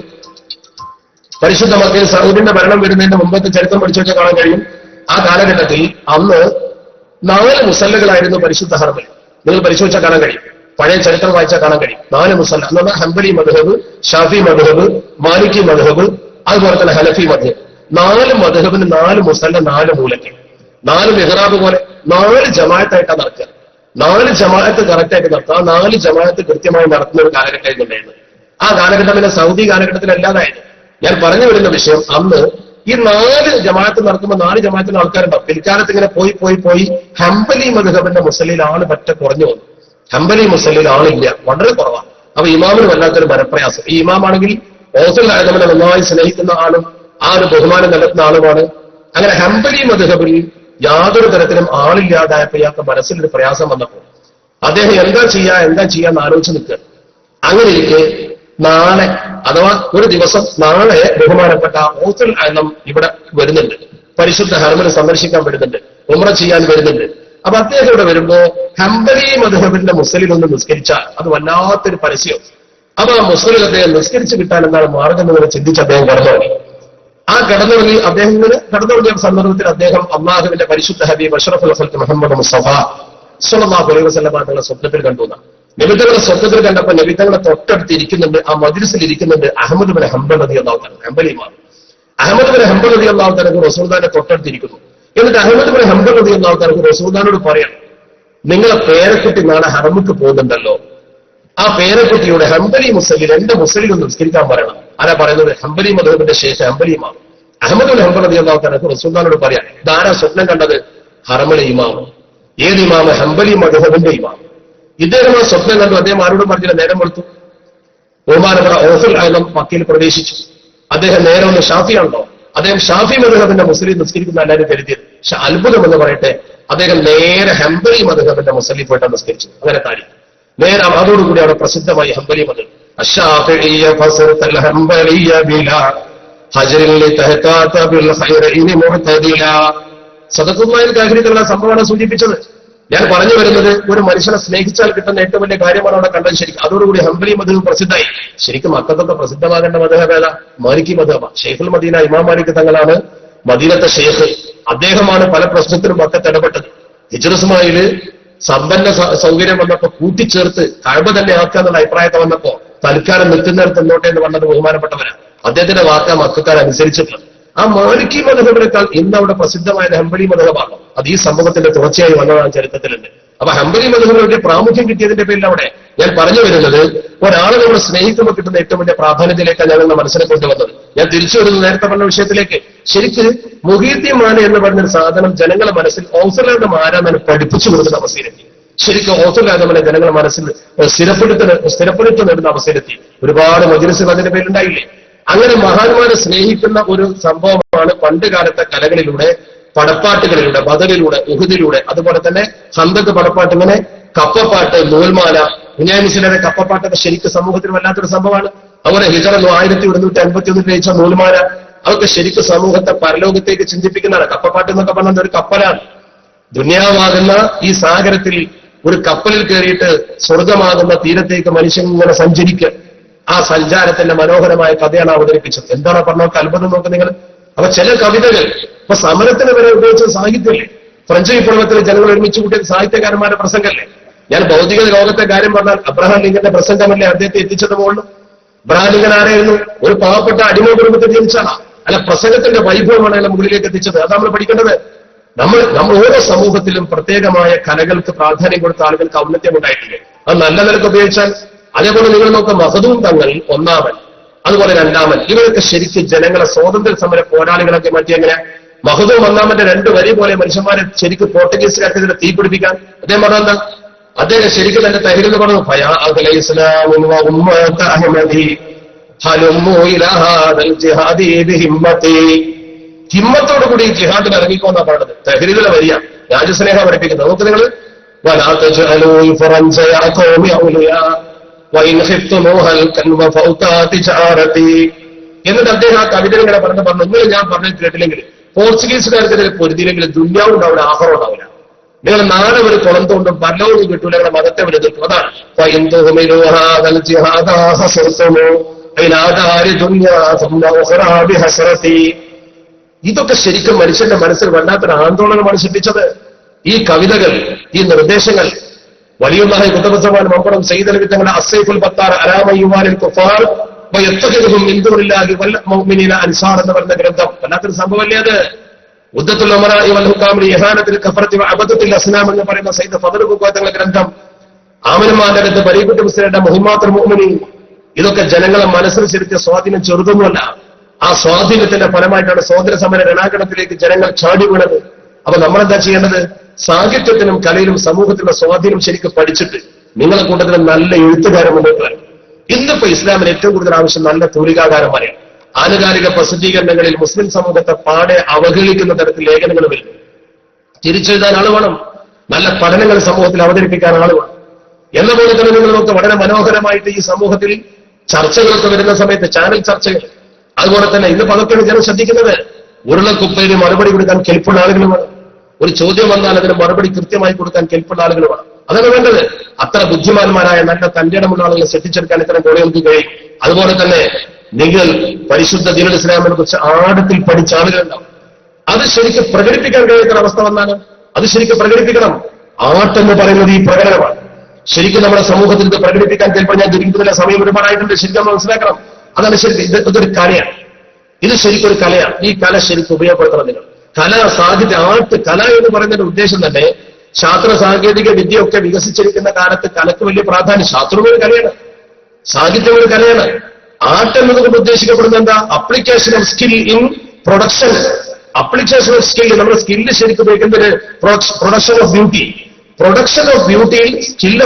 പരിശുദ്ധ മക്കയിൽ സൗദിന്റെ ഭരണം വരുന്നതിന്റെ മുമ്പത്തെ ചരിത്രം പഠിച്ചു വെച്ചാൽ കാണാൻ കഴിയും. ആ കാലഘട്ടത്തിൽ അന്ന് 4 മുസല്ലകളായിരുന്നു പരിശുദ്ധ ഹറമിൽ. നിങ്ങൾ പരിശോധിച്ചാൽ കാണാൻ കഴിയും. പഴയ ചരിത്രം വായിച്ചാൽ കാണാൻ കഴിയും. 4 മുസല്ല എന്ന് പറഞ്ഞാൽ ഹംബലി മദ്ഹബ്, ഷാഫി മദ്ഹബ്, മാലിക്കി മദ്ഹബ്, അതുപോലെ തന്നെ ഹനഫി മദ്ഹബ്. 4 മദ്ഹബിന് 4 മുസല്ല, 4 മൂലയ്ക്ക്, 4 മെഹ്റാബ് പോലെ 4 ജമാഅത്തായിട്ടാണ് നടക്കുക. 4 ജമാഅത്ത് കറക്റ്റായിട്ട് നടത്തുക. ആ 4 ജമാഅത്ത് കൃത്യമായി നടത്തുന്ന ഒരു കാലഘട്ടമായിരുന്നു. ആ കാലഘട്ടം പിന്നെ സൗദി കാലഘട്ടത്തിലല്ലാതായിരുന്നു. ഞാൻ പറഞ്ഞു വരുന്ന വിഷയം, അന്ന് ഈ 4 ജമാഅത്ത് നടക്കുമ്പോൾ 4 ജമാഅത്തിന് ആൾക്കാരുണ്ടാവും. പിൽക്കാലത്ത് ഇങ്ങനെ പോയി ഹംബലി മദ്ഹബിന്റെ മുസല്ലിൽ ആള് പറ്റ കുറഞ്ഞു വന്നു. ഹംബലി മുസല്ലിൽ ആളില്ല, വളരെ കുറവാണ്. അപ്പൊ ഇമാമിന് വല്ലാത്തൊരു മനപ്രയാസം. ഈ ഇമാമാണെങ്കിൽ ഓസുൽ ആദമിനെ നന്നായി സ്നേഹിക്കുന്ന ആളും ആ ഒരു ബഹുമാനം നടത്തുന്ന ആളുമാണ്. അങ്ങനെ ഹംബലി മദ്ഹബിൽ യാതൊരു തരത്തിലും ആളില്ലാതായപ്പോ ഇയാൾക്ക് മനസ്സിലൊരു പ്രയാസം വന്നപ്പോൾ അദ്ദേഹം എന്താ ചെയ്യാന്ന് ആലോചിച്ച് നിൽക്കുക. അങ്ങനെ ഇരിക്കെ നാളെ അഥവാ ഒരു ദിവസം നാളെ ബഹുമാനപ്പെട്ട ഓസുൽ ആദം ഇവിടെ വരുന്നുണ്ട്, പരിശുദ്ധ ഹറമിനെ സന്ദർശിക്കാൻ വരുന്നുണ്ട്, ഉംറ ചെയ്യാൻ വരുന്നുണ്ട്. അപ്പൊ അദ്ദേഹം ഇവിടെ വരുമ്പോ ഹംബലി മദ്ഹബിന്റെ മുസ്ലിം ഒന്ന് നിസ്കരിച്ചാൽ അത് വല്ലാത്തൊരു പരസ്യം. അപ്പൊ ആ മുസ്ലിം അദ്ദേഹം നിസ്കരിച്ച് കിട്ടാൻ എന്താണ് മാർഗം എന്ന് ചിന്തിച്ച് അദ്ദേഹം കടന്നുപോയി. ആ കടന്നുപോയി അദ്ദേഹം ഇങ്ങനെ കടന്നുപോയ സന്ദർഭത്തിൽ അദ്ദേഹം അള്ളാഹുവിന്റെ പരിശുദ്ധ ഹബീബ് അഷ്റഫുൽ ഖൽഖ് മുഹമ്മദ് മുസ്തഫ സ്വല്ലല്ലാഹു അലൈഹി വസല്ലം തങ്ങളുടെ സ്വപ്നത്തിൽ കണ്ടു. നബിതങ്ങളുടെ സ്വപ്നത്തിൽ കണ്ടപ്പോൾ നബിതങ്ങളെ തൊട്ടടുത്ത് ഇരിക്കുന്നുണ്ട്, ആ മജ്ലിസിൽ ഇരിക്കുന്നുണ്ട് അഹ്മദ് ബിൻ ഹംബൽ റളിയല്ലാഹു തആല, ഹംബലിമാർ. അഹ്മദ് ബിൻ ഹംബൽ റളിയല്ലാഹു തആല റസൂലുള്ളാഹിനെ തൊട്ടടുത്തിരിക്കുന്നു. എന്നിട്ട് അഹ്മദ് ബിൻ ഹംബൽ റളിയല്ലാഹു തആല റസൂലുള്ളാഹിനോട് പറയാണ്, നിങ്ങളെ പേരക്കുട്ടി നാളെ ഹറമുക്ക് പോകുന്നുണ്ടല്ലോ, ആ പേരക്കുട്ടിയുടെ ഹംബലി മുസല്ലി 2 മുസല്ലികൾ നിസ്കരിക്കാൻ പറയണം. ആരാ പറയുന്നത്? ഹംബലി മദ്ഹബിന്റെ ശേഷം ഹംബലിമാർ. അഹ്മദ് ബിൻ ഹംബൽ റളിയല്ലാഹു തആല റസൂലുള്ളാഹിനോട് പറയാം, ഇതാരാ സ്വപ്നം കണ്ടത്? ഹറമിലെ ഇമാം. ഏത് ഇമാം? ഹംബലി മദ്ഹബിന്റെ ഇമാം. ഇദ്ദേഹം ആ സ്വപ്നം കണ്ടു. അദ്ദേഹം ആരോടും പറഞ്ഞില്ല, നേരം കൊടുത്തു. ബഹുമാനപ്പെട്ട ഓസുൽ ആദം മക്കയിൽ പ്രവേശിച്ചു. അദ്ദേഹം നേരെ ഒന്ന് ഷാഫിയാണല്ലോ, അദ്ദേഹം ഷാഫി മദ്ഹബിന്റെ മുസ്ലിം നിസ്കരിക്കുന്ന എല്ലാവരും കരുതിയത്. പക്ഷെ അത്ഭുതം എന്ന് പറയട്ടെ, അദ്ദേഹം നേരെ ഹംബലി മദ്ഹബിന്റെ മുസ്ലിം പോയിട്ടാണ് നിസ്കരിച്ചു. അങ്ങനെ കാര്യം നേരെ അതോടുകൂടി അവിടെ പ്രസിദ്ധമായി ഹംബലി മദ്ഹബ്. സദഖത്തുല്ലാഹിൽ കാഹിരികളുടെ സംഭവമാണ് സൂചിപ്പിച്ചത്. ഞാൻ പറഞ്ഞു വരുന്നത്, ഒരു മനുഷ്യനെ സ്നേഹിച്ചാൽ കിട്ടുന്ന ഏറ്റവും വലിയ കാര്യമാണ് അവിടെ കണ്ടത്. ശരിക്കും അതോടുകൂടി ഹംബലി മദ്ഹബ് പ്രസിദ്ധമായി. ശരിക്കും മക്കത്തൊക്കെ പ്രസിദ്ധമാകേണ്ട മദ്ഹബ് ഏതാ? മാലിക്കി മദ്ഹബ. ഷെയ്ഖുൽ മദീന ഇമാം മാലിക് തങ്ങളാണ് മദീനത്തെ ഷെയ്ഖ്. അദ്ദേഹമാണ് പല പ്രശ്നത്തിലും മക്കത്ത് ഇടപെട്ടത്. ഹിജ്ർ ഇസ്മായില് സമ്പന്ന സൗകര്യം വന്നപ്പോ കൂട്ടിച്ചേർത്ത് കഅബ തന്നെ ആക്കാന്നുള്ള അഭിപ്രായത്തെ വന്നപ്പോ തൽക്കാലം നിൽക്കുന്നിടത്ത് എന്നോട്ടെ എന്ന് പറഞ്ഞത് ബഹുമാനപ്പെട്ടവരാണ്. അദ്ദേഹത്തിന്റെ വാക്ക് മക്കക്കാർ അനുസരിച്ചിട്ടുള്ളത്. ആ മാലിക്കി മദ്ഹബിനേക്കാൾ ഇന്ന് അവിടെ പ്രസിദ്ധമായത് ഹംബലി മദ്ഹബാണ്. അത് ഈ സംഭവത്തിന്റെ തുടർച്ചയായി വന്നതാണ് ചരിത്രത്തിലുണ്ട്. അപ്പൊ ഹംബലി മദ്ഹബിന് വലിയ പ്രാമുഖ്യം കിട്ടിയതിന്റെ പേരിൽ അവിടെ ഞാൻ പറഞ്ഞു വരുന്നത്, ഒരാളെ നമ്മൾ സ്നേഹിക്കുമ്പോൾ കിട്ടുന്ന ഏറ്റവും വലിയ പ്രാധാന്യത്തിലേക്കാണ് ഞങ്ങളുടെ മനസ്സിനെ കൊണ്ടുവന്നത്. ഞാൻ തിരിച്ചു വരുന്നത് നേരത്തെ പറഞ്ഞ വിഷയത്തിലേക്ക്. ശരിക്ക് മുഹീദ്ദീൻ മാല എന്ന് പറഞ്ഞൊരു സാധനം ജനങ്ങളുടെ മനസ്സിൽ ഔസലാന്റെ മാരാന്നാണ് പഠിപ്പിച്ചു കൊടുക്കുന്ന അവസ്ഥയിലെത്തി. ശരിക്കും ഔസലാദമനെ ജനങ്ങളുടെ മനസ്സിൽ സ്ഥിരപ്പെടുത്തുന്ന അവസ്ഥയിലെത്തി. ഒരുപാട് മജ്‌ലിസുകൾ അതിന്റെ പേരിലുണ്ടായില്ലേ? അങ്ങനെ മഹാന്മാരെ സ്നേഹിക്കുന്ന ഒരു സംഭവമാണ് പണ്ട് കാലത്തെ കലകളിലൂടെ, പടപ്പാട്ടുകളിലൂടെ, ബദലിലൂടെ, ഉഹുദിലൂടെ, അതുപോലെ തന്നെ ഹന്തക്ക് പടപ്പാട്ട്, ഇങ്ങനെ കപ്പപ്പാട്ട്, നൂൽമാല, കുഞ്ഞാമിസിലെ കപ്പപ്പാട്ടൊക്കെ ശരിക്കും സമൂഹത്തിന് വല്ലാത്തൊരു സംഭവമാണ്. അതുപോലെ ഹിജറ 1151 രചിച്ച നൂൽമാല, അതൊക്കെ ശരിക്കും സമൂഹത്തെ പരലോകത്തേക്ക് ചിന്തിപ്പിക്കുന്നതാണ്. കപ്പപ്പാട്ട് എന്നൊക്കെ പറഞ്ഞത് ഒരു കപ്പലാണ്. ദുനിയാവാകുന്ന ഈ സാഗരത്തിൽ ഒരു കപ്പലിൽ കയറിയിട്ട് സ്വർഗമാകുന്ന തീരത്തേക്ക് മനുഷ്യൻ ഇങ്ങനെ സഞ്ചരിക്കുക. ആ സഞ്ചാരത്തിന്റെ മനോഹരമായ കഥയാണ് അവതരിപ്പിച്ചത്. എന്താണ് പറഞ്ഞൊക്കെ അത്ഭുതം നോക്ക് നിങ്ങൾ. അപ്പൊ ചില കവിതകൾ ഇപ്പൊ സമരത്തിന് വരെ ഉപയോഗിച്ച സാഹിത്യമല്ലേ? ഫ്രഞ്ച് വിപ്ലവത്തിൽ ജനങ്ങൾ ഒരുമിച്ച് കൂട്ടിയ സാഹിത്യകാരന്മാരുടെ പ്രസംഗമല്ലേ? ഞാൻ ഭൗതിക ലോകത്തെ കാര്യം പറഞ്ഞാൽ അബ്രഹാം ലിങ്കന്റെ പ്രസംഗമല്ലേ അദ്ദേഹത്തെ എത്തിച്ചത് മുകളിൽ? അബ്രഹാം ലിങ്കൻ ആരായിരുന്നു? ഒരു പാവപ്പെട്ട അടിമ കുടുംബത്തിൽ ജനിച്ചാണ്. അല്ല, പ്രസംഗത്തിന്റെ വൈഭവമാണ് അയാളെ മുകളിലേക്ക് എത്തിച്ചത്. അതാണ് നമ്മൾ പഠിക്കേണ്ടത്. നമ്മൾ ഓരോ സമൂഹത്തിലും പ്രത്യേകമായ കലകൾക്ക് പ്രാധാന്യം കൊടുത്ത ആളുകൾക്ക് ഔന്നത്യം ഉണ്ടായിട്ടില്ലേ? അത് നല്ല നിലക്ക് ഉപയോഗിച്ചാൽ. അതേപോലെ നിങ്ങൾ നോക്കുക, മഹദൂം തങ്ങൾ ഒന്നാമൻ, അതുപോലെ രണ്ടാമൻ, ഇവരൊക്കെ ശരിക്കും ജനങ്ങളെ സ്വാതന്ത്ര്യ സമര പോരാളികളൊക്കെ മറ്റെങ്ങനെ മഹദൂം ഒന്നാമന്റെ 2 വരി പോലെ മനുഷ്യന്മാരെ ശരിക്കും പോർട്ടുഗീസുകാർക്കെതിരെ തീപിടിപ്പിക്കാൻ അദ്ദേഹം പറഞ്ഞ അദ്ദേഹം ശരിക്കും തന്റെ തഹരീൽ പറഞ്ഞു, ഹിമ്മത്തോടു കൂടി ജിഹാദിൽ ഇറങ്ങിക്കോന്നാ പറഞ്ഞത്. തഹരീലിലെ വരിയ രാജ്യസ്നേഹം പഠിപ്പിക്കുന്നത്. നോക്ക് നിങ്ങൾ, എന്നിട്ട് അദ്ദേഹം ആ കവിതകളെ പറഞ്ഞു നിങ്ങൾ ഞാൻ പറഞ്ഞത് കേട്ടില്ലെങ്കിൽ, പോർച്ചുഗീസുകാർക്കെതിരെ പൊരുതിയില്ലെങ്കിൽ ദുന്യാവും ഉണ്ടാവില്ല, ആഹാരം ഉണ്ടാവില്ല. നിങ്ങൾ നാളെ ഒരു കുളന്തുകൊണ്ടും പരലോകം കിട്ടൂല, നിങ്ങളുടെ മതത്തെ വരെ എതിർക്കും. അതാണ് ഇതൊക്കെ ശരിക്കും മനുഷ്യന്റെ മനസ്സിൽ വല്ലാത്തൊരു ആന്തോളനമാണ് സൃഷ്ടിച്ചത്. ഈ കവിതകൾ, ഈ നിർദ്ദേശങ്ങൾ. വലിയുള്ളാഹി ഖുതുബുസ്സമാൻ മമ്പറം സയ്യിദ് അലി തങ്ങളുടെ അസ്സൈഫുൽ ബത്താർ അലാമ യുവാനിൽ കുഫാർ വയത്തഖിദുഹും മിൻ ദൂനില്ലാഹി വൽ മുഅ്മിനീന അൻസാർ എന്ന് പറഞ്ഞ ഗ്രന്ഥം വല്ലാത്തൊരു സംഭവമല്ലേ അത്? ഉദ്ദത്തുൽ ഉമറാഇ വൽ ഹുകാമിൽ ഇഹാനത്തിൽ കഫറത്തി വഅബദത്തുൽ അസ്നാം എന്ന് പറയുന്ന സയ്യിദ് ഫദ്ൽ ഖുവ തങ്ങളുടെ ഗ്രന്ഥം, ആമനമാന്റെ അടുത്ത് ബരീഖുൽ മുസ്ലിമിന്റെ മുഹിമ്മാത്തുൽ മുഅ്മിനീൻ. ഇതൊക്കെ ജനങ്ങളെ മനസ്സിൽ ചെലുത്തിയ സ്വാധീനം ചെറുതൊന്നുമല്ല. ആ സ്വാധീനത്തിന്റെ ഫലമായിട്ടാണ് സ്വാതന്ത്ര്യ സമര രണാങ്കണത്തിലേക്ക് ജനങ്ങൾ ചാടി വീണത്. അപ്പൊ നമ്മളെന്താ ചെയ്യേണ്ടത്? സാഹിത്യത്തിനും കലയിലും സമൂഹത്തിലുള്ള സ്വാധീനം ശരിക്കും പഠിച്ചിട്ട് നിങ്ങളെ കൂട്ടത്തിൽ നല്ല എഴുത്തുകാരൻ മുന്നോട്ട് വരണം. ഇന്നിപ്പോ ഇസ്ലാമിന് ഏറ്റവും കൂടുതൽ ആവശ്യം നല്ല തൂലികാകാരന്മാരെയാണ്. ആനുകാലിക പ്രസിദ്ധീകരണങ്ങളിൽ മുസ്ലിം സമൂഹത്തെ പാടെ അവഹേളിക്കുന്ന തരത്തിൽ ലേഖനങ്ങൾ വരുന്നു. തിരിച്ചെഴുതാൻ ആള് വേണം, നല്ല പഠനങ്ങൾ സമൂഹത്തിൽ അവതരിപ്പിക്കാൻ ആള് വേണം. എന്ന പോലെ തന്നെ നിങ്ങൾക്ക് വളരെ മനോഹരമായിട്ട് ഈ സമൂഹത്തിൽ ചർച്ചകളൊക്കെ വരുന്ന സമയത്ത് ചാനൽ ചർച്ചകൾ, അതുപോലെ തന്നെ ഇന്ന് പലപ്പോഴും ജനം ശ്രദ്ധിക്കുന്നത് ഉരുളക്കുപ്പയിന് മറുപടി കൊടുക്കാൻ കെൽപ്പുള്ള ആളുകൾ വേണം. ഒരു ചോദ്യം വന്നാൽ അതിന് മറുപടി കൃത്യമായി കൊടുക്കാൻ കെൽപ്പുള്ള ആളുകൾ വേണം. അതാണ് വേണ്ടത്. അത്ര ബുദ്ധിമാന്മാരായ നല്ല തന്റെ ഇടമുള്ള ആളുകളെ സൃഷ്ടിച്ചെടുക്കാൻ ഇത്തരം കോളേജുകൾക്ക് കഴിയും. അതുപോലെ തന്നെ നിങ്ങൾ പരിശുദ്ധ ദീനുൽ ഇസ്ലാമിനെ കുറിച്ച് ആഴത്തിൽ പഠിച്ച ആളുകളുണ്ടാവും. അത് ശരിക്കും പ്രകടിപ്പിക്കാൻ കഴിയുന്ന അവസ്ഥ വന്നാണ്. അത് ശരിക്കും പ്രകടിപ്പിക്കണം. ആട്ടെന്ന് പറയുന്നത് ഈ പ്രകടനമാണ്. ശരിക്കും നമ്മുടെ സമൂഹത്തിൽ ഇത് പ്രകടിപ്പിക്കാൻ ചിലപ്പോൾ ഞാൻ ജനിക്കുന്നതിലെ സമയം ഒരുപാടായിട്ടുണ്ട്. ശരിക്കും മനസ്സിലാക്കണം. അതാണ് ശരിക്കും ഇതൊരു കലയാണ്. ഇത് ശരിക്കും ഒരു കലയാണ്. ഈ കല ശരിക്കും ഉപയോഗപ്പെടുത്തണം നിങ്ങൾ. കല, സാഹിത്യ, ആർട്ട്, കല എന്ന് പറയുന്നതിന്റെ ഉദ്ദേശം തന്നെ ശാസ്ത്ര സാങ്കേതിക വിദ്യയൊക്കെ വികസിച്ചിരിക്കുന്ന കാലത്ത് കലക്ക് വലിയ പ്രാധാന്യം. ശാസ്ത്രം ഒരു കലയാണ്, സാഹിത്യം ഒരു കലയാണ്. ആർട്ട് എന്നതുകൊണ്ട് ഉദ്ദേശിക്കപ്പെടുന്ന എന്താ? Application of skill in production. Application of skill, നമ്മുടെ സ്കില്ല് ശരിക്കും ഉപയോഗിക്കുന്നത് പ്രൊഡക്ഷൻ ഓഫ് ബ്യൂട്ടി. പ്രൊഡക്ഷൻ ഓഫ് ബ്യൂട്ടിയിൽ സ്കിൽ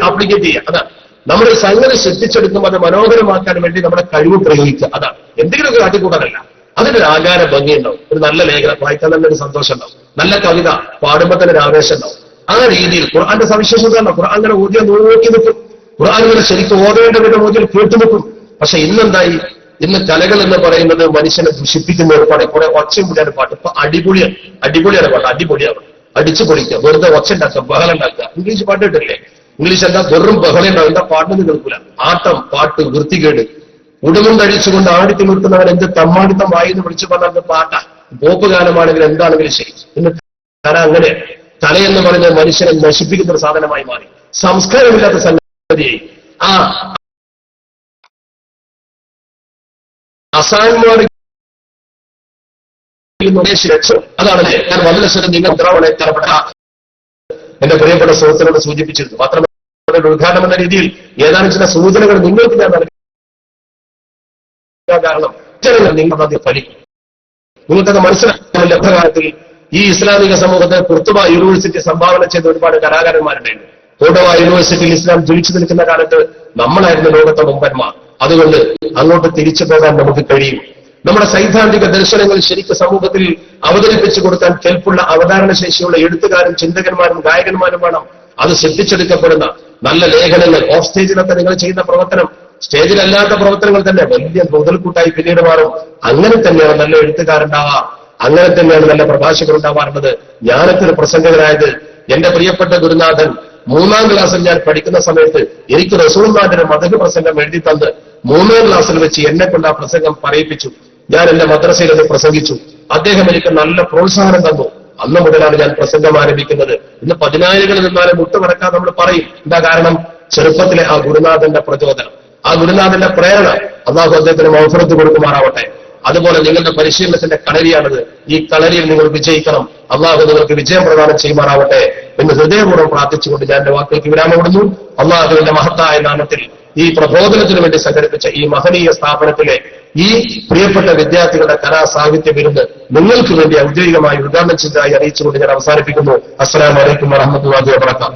അപ്ലിക്കേറ്റ് ചെയ്യുക. അതാണ് നമ്മൾ സംഗതി സൃഷ്ടിച്ചെടുക്കുമ്പോൾ അത് മനോഹരമാക്കാൻ വേണ്ടി നമ്മുടെ കഴിവ് പ്രയോഗിക്കുക. അതാണ്. എന്തെങ്കിലുമൊക്കെ കാട്ടിക്കൂട്ടാനല്ല. അതിനൊരു ആകാര ഭംഗിയുണ്ടാവും. ഒരു നല്ല ലേഖനം വായിക്കാൻ തന്നെ ഒരു സന്തോഷം ഉണ്ടാവും. നല്ല കവിത പാടുമ്പോൾ തന്നെ ഒരു ആവേശം ഉണ്ടാവും. ആ രീതിയിൽ ഖുർആന്റെ സവിശേഷത ആണ്. ഖുർആൻ അങ്ങനെ ഊതിയ നോക്കി നിൽക്കും. ഖുർആൻ ഇങ്ങനെ ശരിക്കും ഓതേണ്ട വിധം ഊതിയിൽ കേട്ടു നിൽക്കും. പക്ഷെ ഇന്നെന്തായി? ഇന്ന് കലകൾ എന്ന് പറയുന്നത് മനുഷ്യനെ ദുഷിപ്പിക്കുന്ന ഒരു പാട്ട്. കുറെ ഒച്ചയും കൂടിയാണ് പാട്ട്. ഇപ്പൊ അടിപൊളിയാണ്. അടിപൊളിയാണ് പാട്ട്. അടിപൊളിയാണ്. അടിച്ചു പൊളിക്കുക, വെറുതെ ഒച്ച ഉണ്ടാക്കുക, ബഹളം ഉണ്ടാക്കുക. ഇംഗ്ലീഷ് പാട്ട് കിട്ടില്ലേ? ഇംഗ്ലീഷ് എന്താ? വെറും ബഹളം ഉണ്ടാവും. എന്താ? പാട്ടൊന്നും കേൾക്കൂല. ആട്ടം, പാട്ട്, വൃത്തികേട്, ഉടുമും കഴിച്ചുകൊണ്ട് ആടിത്തി നിർത്തുന്നവൻ എന്ത് തമ്മാടിത്തം വായിന്ന് വിളിച്ചു പറഞ്ഞ പാട്ടാ. പോപ്പ് ഗാനമാണെങ്കിൽ എന്താണെങ്കിലും ശരി. ഇന്ന് കല അങ്ങനെ. കലയെന്ന് പറയുന്നത് മനുഷ്യനെ നശിപ്പിക്കുന്ന ഒരു സാധനമായി മാറി. സംസ്കാരമില്ലാത്ത സംഗതിയായി. ആ അസാന്മാർ അതാണല്ലേ ഞാൻ വളരെ ശരി നിങ്ങൾ ഉത്തരവാദി തരപ്പെട്ട എന്റെ പ്രിയപ്പെട്ട സുഹൃത്തുക്കളോട് സൂചിപ്പിച്ചിരുന്നു. മാത്രമല്ല ഒരു ഉദ്ഘാടനം എന്ന രീതിയിൽ ഏതാനും ചില സൂചനകൾ നിങ്ങൾക്ക് ഞാൻ നൽകി. കാരണം നിങ്ങൾ ആദ്യം പഠിക്കും. നിങ്ങൾക്കത് മനസ്സിലാക്കാൻ ലഭ്യകാലത്തിൽ ഈ ഇസ്ലാമിക സമൂഹത്തെ കുർത്തുബ യൂണിവേഴ്സിറ്റി സംഭാവന ചെയ്ത ഒരുപാട് കലാകാരന്മാരുണ്ടായിരുന്നു. കോർഡോവ യൂണിവേഴ്സിറ്റിയിൽ ഇസ്ലാം ജ്വലിച്ചു നിൽക്കുന്ന കാലത്ത് നമ്മളായിരുന്നു ലോകത്തെ മുമ്പന്മാർ. അതുകൊണ്ട് അങ്ങോട്ട് തിരിച്ചു പോകാൻ നമുക്ക് കഴിയും. നമ്മുടെ സൈദ്ധാന്തിക ദർശനങ്ങൾ ശരിക്കും സമൂഹത്തിൽ അവതരിപ്പിച്ചു കൊടുക്കാൻ കെൽപ്പുള്ള അവതാരണ ശേഷിയുള്ള എഴുത്തുകാരും ചിന്തകന്മാരും ഗായകന്മാരും വേണം. അത് ശ്രദ്ധിച്ചെടുക്കപ്പെടുന്ന നല്ല ലേഖനങ്ങൾ, ഓഫ് സ്റ്റേജിലൊക്കെ നിങ്ങൾ ചെയ്യുന്ന പ്രവർത്തനം സ്റ്റേജിലല്ലാത്ത പ്രവർത്തനങ്ങൾ തന്നെ വലിയ മുതൽക്കൂട്ടായി പിന്നീട് മാറും. അങ്ങനെ തന്നെയാണ് നല്ല എഴുത്തുകാരുണ്ടാവുക. അങ്ങനെ തന്നെയാണ് നല്ല പ്രഭാഷകർ ഉണ്ടാവാറുള്ളത്. ഞാനൊക്കെ പ്രസംഗകനായത് എന്റെ പ്രിയപ്പെട്ട ഗുരുനാഥൻ 3ാം ക്ലാസ്സിൽ ഞാൻ പഠിക്കുന്ന സമയത്ത് എനിക്ക് റസൂലുള്ളാഹിന്റെ മദഹ് പ്രസംഗം എഴുതി തന്ന് 3ാം ക്ലാസ്സിൽ വെച്ച് എന്നെ കൊണ്ട് ആ പ്രസംഗം പറയിപ്പിച്ചു. ഞാൻ എന്റെ മദ്രസയിൽ അത് പ്രസംഗിച്ചു. അദ്ദേഹം എനിക്ക് നല്ല പ്രോത്സാഹനം തന്നു. അന്ന് മുതലാണ് ഞാൻ പ്രസംഗം ആരംഭിക്കുന്നത്. ഇന്ന് 10,000 നിന്നാലും മുട്ടുമടക്കാൻ നമ്മൾ പറയും. എന്താ കാരണം? ചെറുപ്പത്തിലെ ആ ഗുരുനാഥന്റെ പ്രചോദനം, ആ ഗുരുനാഥന്റെ പ്രേരണ. അല്ലാഹു അദ്ദേഹത്തിന് മഗ്ഫിറത്ത് കൊടുക്കുമാറാവട്ടെ. അതുപോലെ നിങ്ങളുടെ പരിശീലനത്തിന്റെ കളരിയാണിത്. ഈ കളരിയിൽ നിങ്ങൾ വിജയിക്കണം. അള്ളാഹു നിങ്ങൾക്ക് വിജയം പ്രദാനം ചെയ്യുമാറാവട്ടെ എന്ന് ഹൃദയപൂർവ്വം പ്രാർത്ഥിച്ചുകൊണ്ട് ഞാൻ എന്റെ വാക്കുകൾക്ക് വിരാമമിടുന്നു. അള്ളാഹുവിന്റെ മഹത്തായ നാമത്തിൽ ഈ പ്രബോധനത്തിനു വേണ്ടി സംഘടിപ്പിച്ച ഈ മഹനീയ സ്ഥാപനത്തിലെ ഈ പ്രിയപ്പെട്ട വിദ്യാർത്ഥികളുടെ കലാ സാഹിത്യ വിരുന്ന് നിങ്ങൾക്ക് വേണ്ടി ഔദ്യോഗികമായി ഉദ്ഘാടനം ചെയ്തതായി അറിയിച്ചുകൊണ്ട് ഞാൻ അവസാനിപ്പിക്കുന്നു. അസ്സലാമു അലൈക്കും വറഹ്മത്തുള്ളാഹി വബറകാതുഹു.